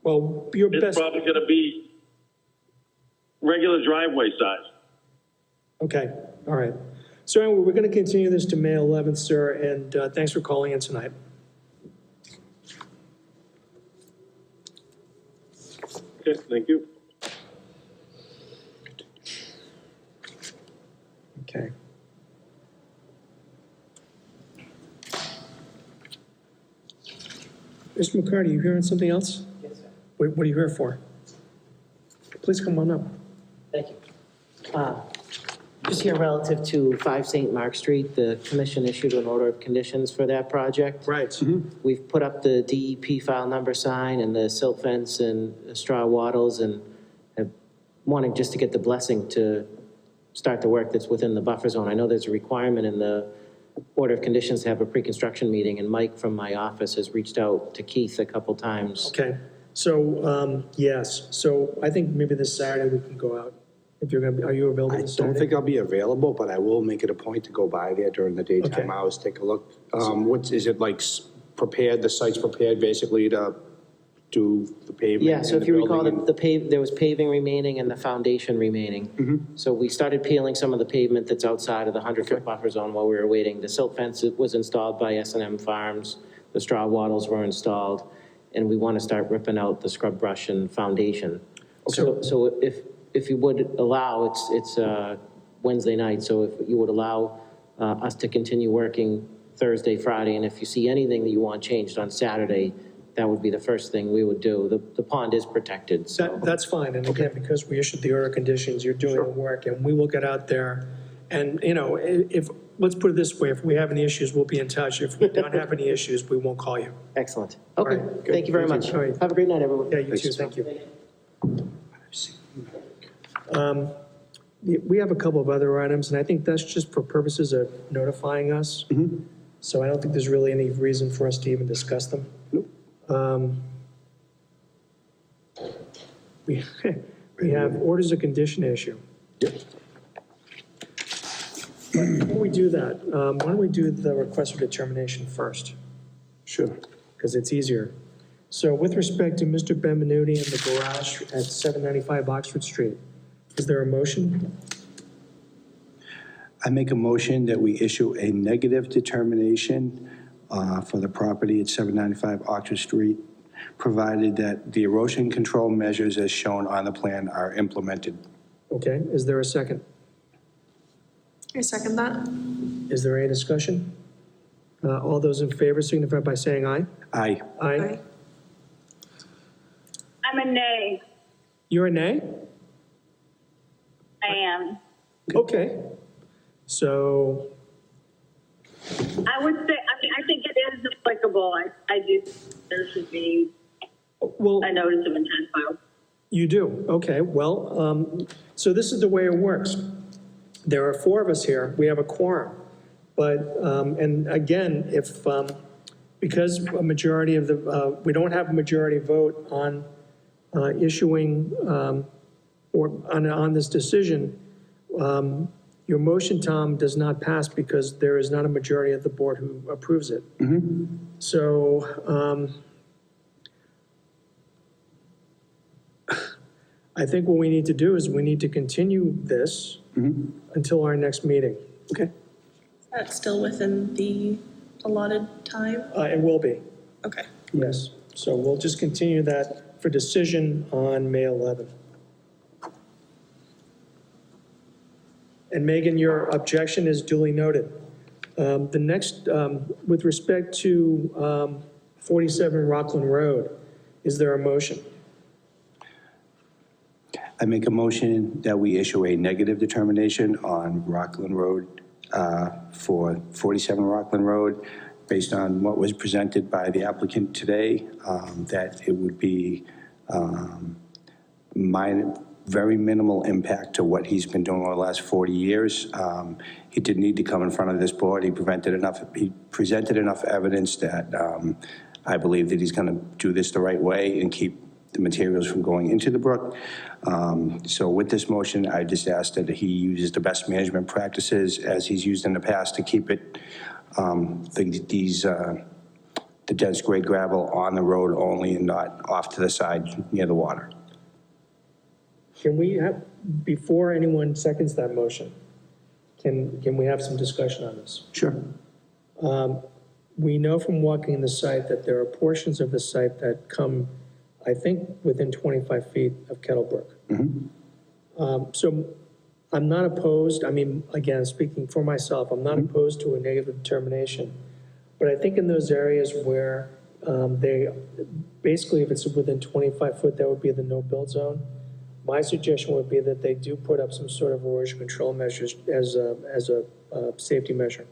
Well, your it's best, probably gonna be regular driveway size. okay, all right. So anyway, we're going to continue this to May 11th, sir, and thanks for calling in tonight. Okay, thank you. Okay. Mr. McCarty, you hearing something else? Yes, sir. What are you here for? Please come on up. Thank you. Just here relative to 5 St. Mark Street, the commission issued an order of conditions for that project. Right. We've put up the DEP file number sign and the silt fence and the straw wattles and have wanting just to get the blessing to start the work that's within the buffer zone. I know there's a requirement in the order of conditions to have a pre-construction meeting, and Mike from my office has reached out to Keith a couple times. Okay, so, yes, so I think maybe this Saturday we can go out. If you're going to be, are you available I this don't Saturday? think I'll be available, but I will make it a point to go by there during the daytime Okay. hours, take a look. Is it like prepared, the site's prepared basically to do the pavement? Yeah, so in if the you recall, building there was paving remaining and the foundation remaining. So we started peeling some of the pavement that's outside of the 100-foot buffer zone while we were waiting. The silt fence was installed by S&M Farms, the straw wattles were installed, and we want to start ripping out the scrub brush and foundation. So if you would allow, it's Wednesday night, so if you would allow us to continue working Thursday, Friday, and if you see anything that you want changed on Saturday, that would be the first thing we would do. The pond is protected, so. That's fine, and again, because we issued the order of conditions, you're doing the work, and we will get out there. And, you know, if, let's put it this way, if we have any issues, we'll be in touch. If we don't have any issues, we won't call you. Excellent. All Okay, right, good. thank you very much. All right. Have a great night, everyone. Yeah, you too, thank you. We have a couple of other items, and I think that's just for purposes of notifying us. So I don't think there's really any reason for us to even discuss them. We have orders of condition issue. Yep. But before we do that, why don't we do the request for determination first? Sure. Because it's easier. So with respect to Mr. Benvenuti and the garage at 795 Oxford Street, is there a motion? I make a motion that we issue a negative determination for the property at 795 Oxford Street, provided that the erosion control measures as shown on the plan are implemented. Okay, is there a second? I second that. Is there any discussion? All those in favor signify by saying aye. Aye. Aye. I'm a nay. You're a nay? I am. Okay. So, I would say, I think it is applicable. I do, there should be well, a notice of intent filed. you do, okay, well, so this is the way it works. There are 4 of us here, we have a quorum. But, and again, if, because a majority of the, we don't have a majority vote on issuing, or on this decision, your motion, Tom, does not pass because there is not a majority of the board who approves it. So, I think what we need to do is we need to continue this until our next meeting. Okay. Is that still within the allotted time? It will be, Okay. yes. So we'll just continue that for decision on May 11th. And Megan, your objection is duly noted. The next, with respect to 47 Rockland Road, is there a motion? I make a motion that we issue a negative determination on Rockland Road for 47 Rockland Road, based on what was presented by the applicant today, that it would be very minimal impact to what he's been doing over the last 40 years. He did need to come in front of this board. He presented enough evidence that I believe that he's going to do this the right way and keep the materials from going into the brook. So with this motion, I just ask that he uses the best management practices as he's used in the past to keep it, the dense grade gravel on the road only and not off to the side near the water. Can we have, before anyone seconds that motion, can we have some discussion on this? Sure. We know from walking the site that there are portions of the site that come, I think, within 25 feet of Kettlebrook. So I'm not opposed, I mean, again, speaking for myself, I'm not opposed to a negative determination. But I think in those areas where basically if it's within 25 foot, that would be the no-build zone. My suggestion would be that they do put up some sort of erosion control measures as a safety measure.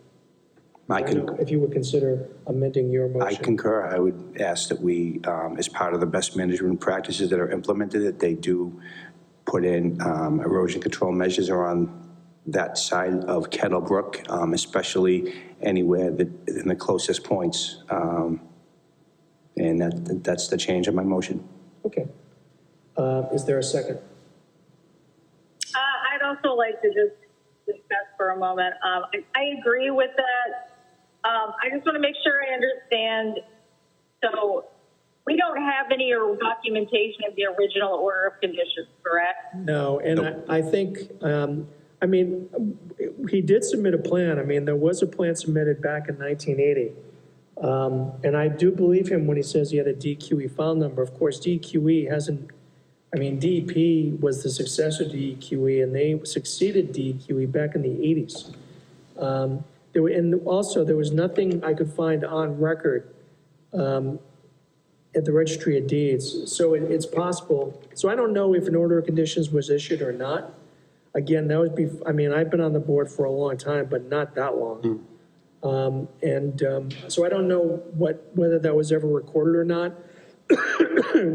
I don't know if you would consider amending your motion. I concur. I would ask that we, as part of the best management practices that are implemented, that they do put in erosion control measures around that side of Kettlebrook, especially anywhere that in the closest points. And that's the change in my motion. Okay. Is there a second? I'd also like to just discuss for a moment. I agree with that. I just want to make sure I understand. So we don't have any documentation of the original order of conditions, correct? No, and I think, I mean, he did submit a plan. I mean, there was a plan submitted back in 1980. And I do believe him when he says he had a DQE file number. Of course, DQE hasn't, I mean, DEP was the successor to DQE, and they succeeded DQE back in the 80s. And also, there was nothing I could find on record at the Registry of Deeds. So it's possible. So I don't know if an order of conditions was issued or not. Again, that would be, I mean, I've been on the board for a long time, but not that long. So I don't know whether that was ever recorded or not.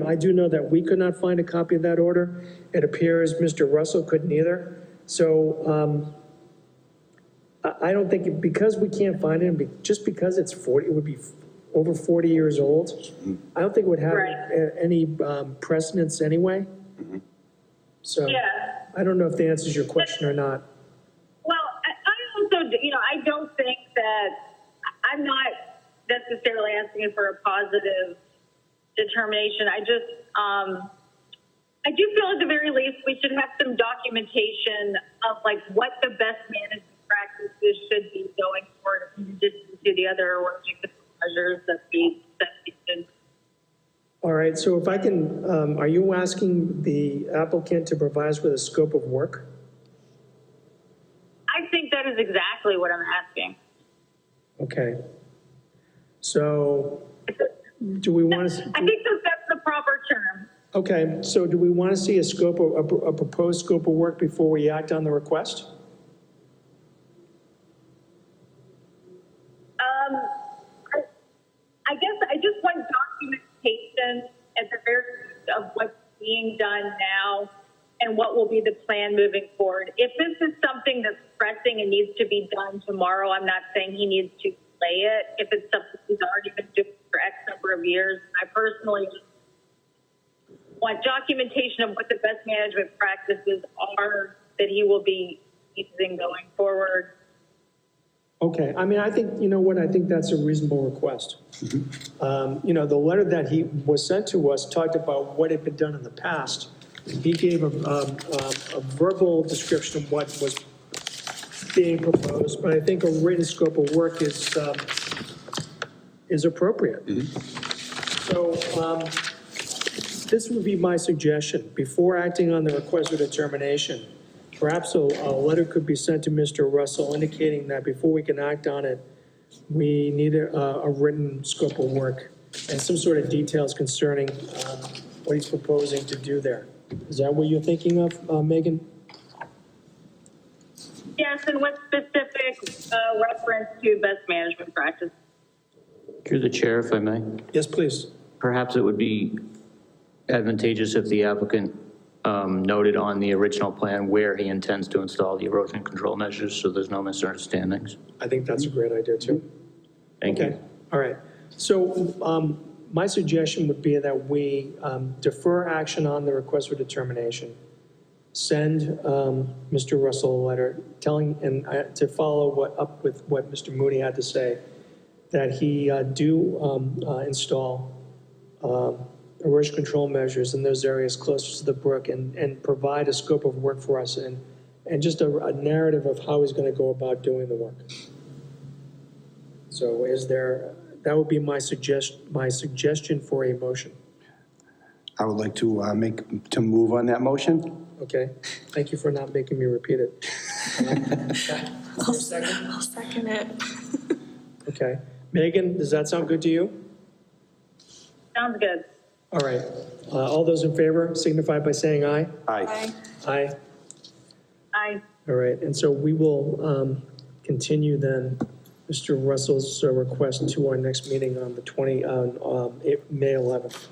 I do know that we could not find a copy of that order. It appears Mr. Russell couldn't either. So I don't think, because we can't find it, just because it's 40, it would be over 40 years old, I don't think it would have any precedence anyway. So I don't know if that answers your question or not. Well, I also, I don't think that, I'm not necessarily asking for a positive determination. I just, I do feel at the very least we should have some documentation of like what the best management practices should be going forward in addition to the other erosion measures that we did. All right, so if I can, are you asking the applicant to provide us with a scope of work? I think that is exactly what I'm asking. Okay. So do we want to? I think that's the proper term. Okay, so do we want to see a scope of, a proposed scope of work before we act on the request? I guess I just want documentation at the very least of what's being done now and what will be the plan moving forward. If this is something that's pressing and needs to be done tomorrow, I'm not saying he needs to delay it. If it's something he's already been doing for X number of years, I personally just want documentation of what the best management practices are that he will be using going forward. Okay, I mean, I think, you know what, I think that's a reasonable request. You know, the letter that he was sent to us talked about what had been done in the past. He gave a verbal description of what was being proposed, but I think a written scope of work is appropriate. So this would be my suggestion. Before acting on the request for determination, perhaps a letter could be sent to Mr. Russell indicating that before we can act on it, we need a written scope of work and some sort of details concerning what he's proposing to do there. Is that what you're thinking of, Megan? Yes, and with specific reference to best management practice. Through the chair, if I may. Yes, please. Perhaps it would be advantageous if the applicant noted on the original plan where he intends to install the erosion control measures, so there's no misunderstandings. I think that's a great idea, too. Thank Okay, you. all right. So my suggestion would be that we defer action on the request for determination. Send Mr. Russell a letter telling, and to follow up with what Mr. Mooney had to say, that he install erosion control measures in those areas closest to the brook and provide a scope of work for us and just a narrative of how he's going to go about doing the work. So that would be my suggestion for a motion. I would like to move on that motion. Okay, thank you for not making me repeat it. I'll second it. Okay, Megan, does that sound good to you? Sounds good. All right, all those in favor signify by saying aye. Aye. Aye. Aye. All right, and so we will continue then Mr. Russell's request to our next meeting on May 11th.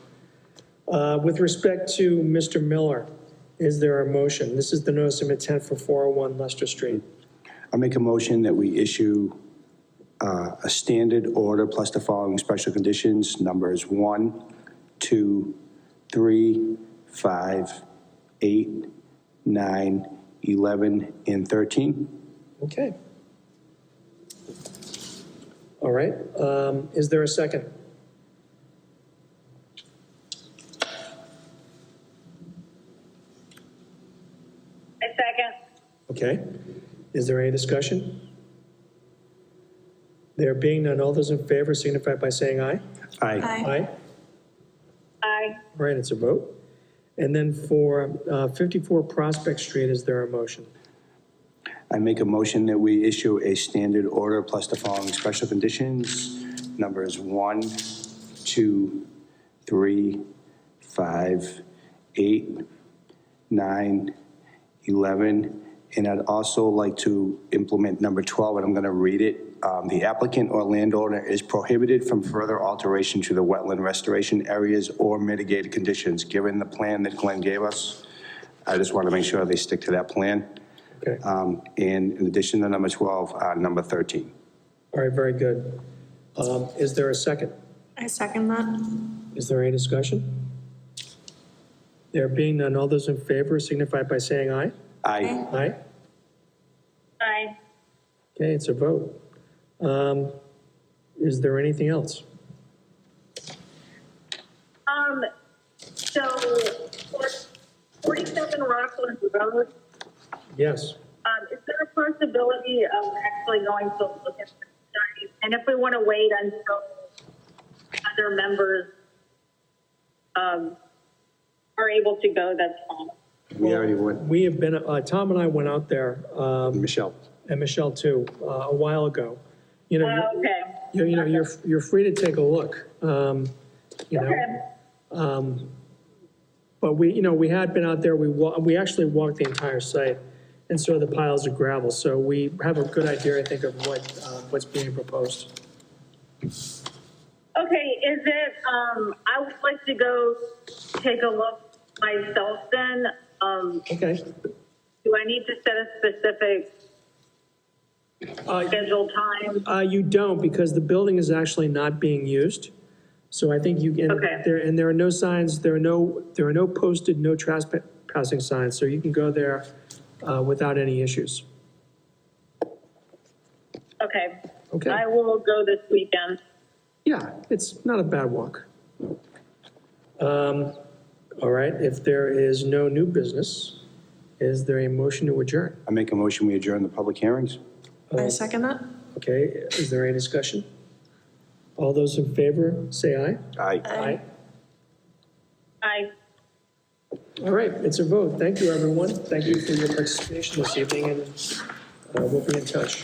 With respect to Mr. Miller, is there a motion? This is the notice of intent for 401 Leicester Street. I'll make a motion that we issue a standard order plus the following special conditions, numbers 1, 2, 3, 5, 8, 9, 11, and 13. Okay. All right, is there a second? A second. Okay, is there any discussion? There being none, all those in favor signify by saying aye. Aye. Aye. Aye. All right, it's a vote. And then for 54 Prospect Street, is there a motion? I make a motion that we issue a standard order plus the following special conditions, numbers 1, 2, 3, 5, 8, 9, 11, and I'd also like to implement number 12, and I'm going to read it. The applicant or landowner is prohibited from further alteration to the wetland restoration areas or mitigated conditions, given the plan that Glenn gave us. I just want to make sure they stick to that plan. Okay. And in addition to number 12, number 13. All right, very good. Is there a second? I second that. Is there any discussion? There being none, all those in favor signify by saying aye. Aye. Aye. Aye. Okay, it's a vote. Is there anything else? So for 47 Rockland Road, Yes. is there a possibility of actually going to look at the site? And if we want to wait until other members are able to go, that's fine. We already went, We have been, Tom and I went out there, Michelle. and Michelle too, a while ago. You know, Okay. you're free to take a look, you know. Okay. But we had been out there, we actually walked the entire site and saw the piles of gravel, so we have a good idea, I think, of what's being proposed. Okay, is it, I would like to go take a look myself then. Okay. Do I need to set a specific scheduled time? You don't, because the building is actually not being used. So I think Okay. there are no signs, there are no posted, no trespassing signs, so you can go there without any issues. Okay. Okay. I will go this weekend. Yeah, it's not a bad walk. All right, if there is no new business, is there a motion to adjourn? I make a motion, we adjourn the public hearings. I second that. Okay, is there any discussion? All those in favor, say aye. Aye. Aye. Aye. All right, it's a vote. Thank you, everyone. Thank you for your participation this evening, and we'll be in touch.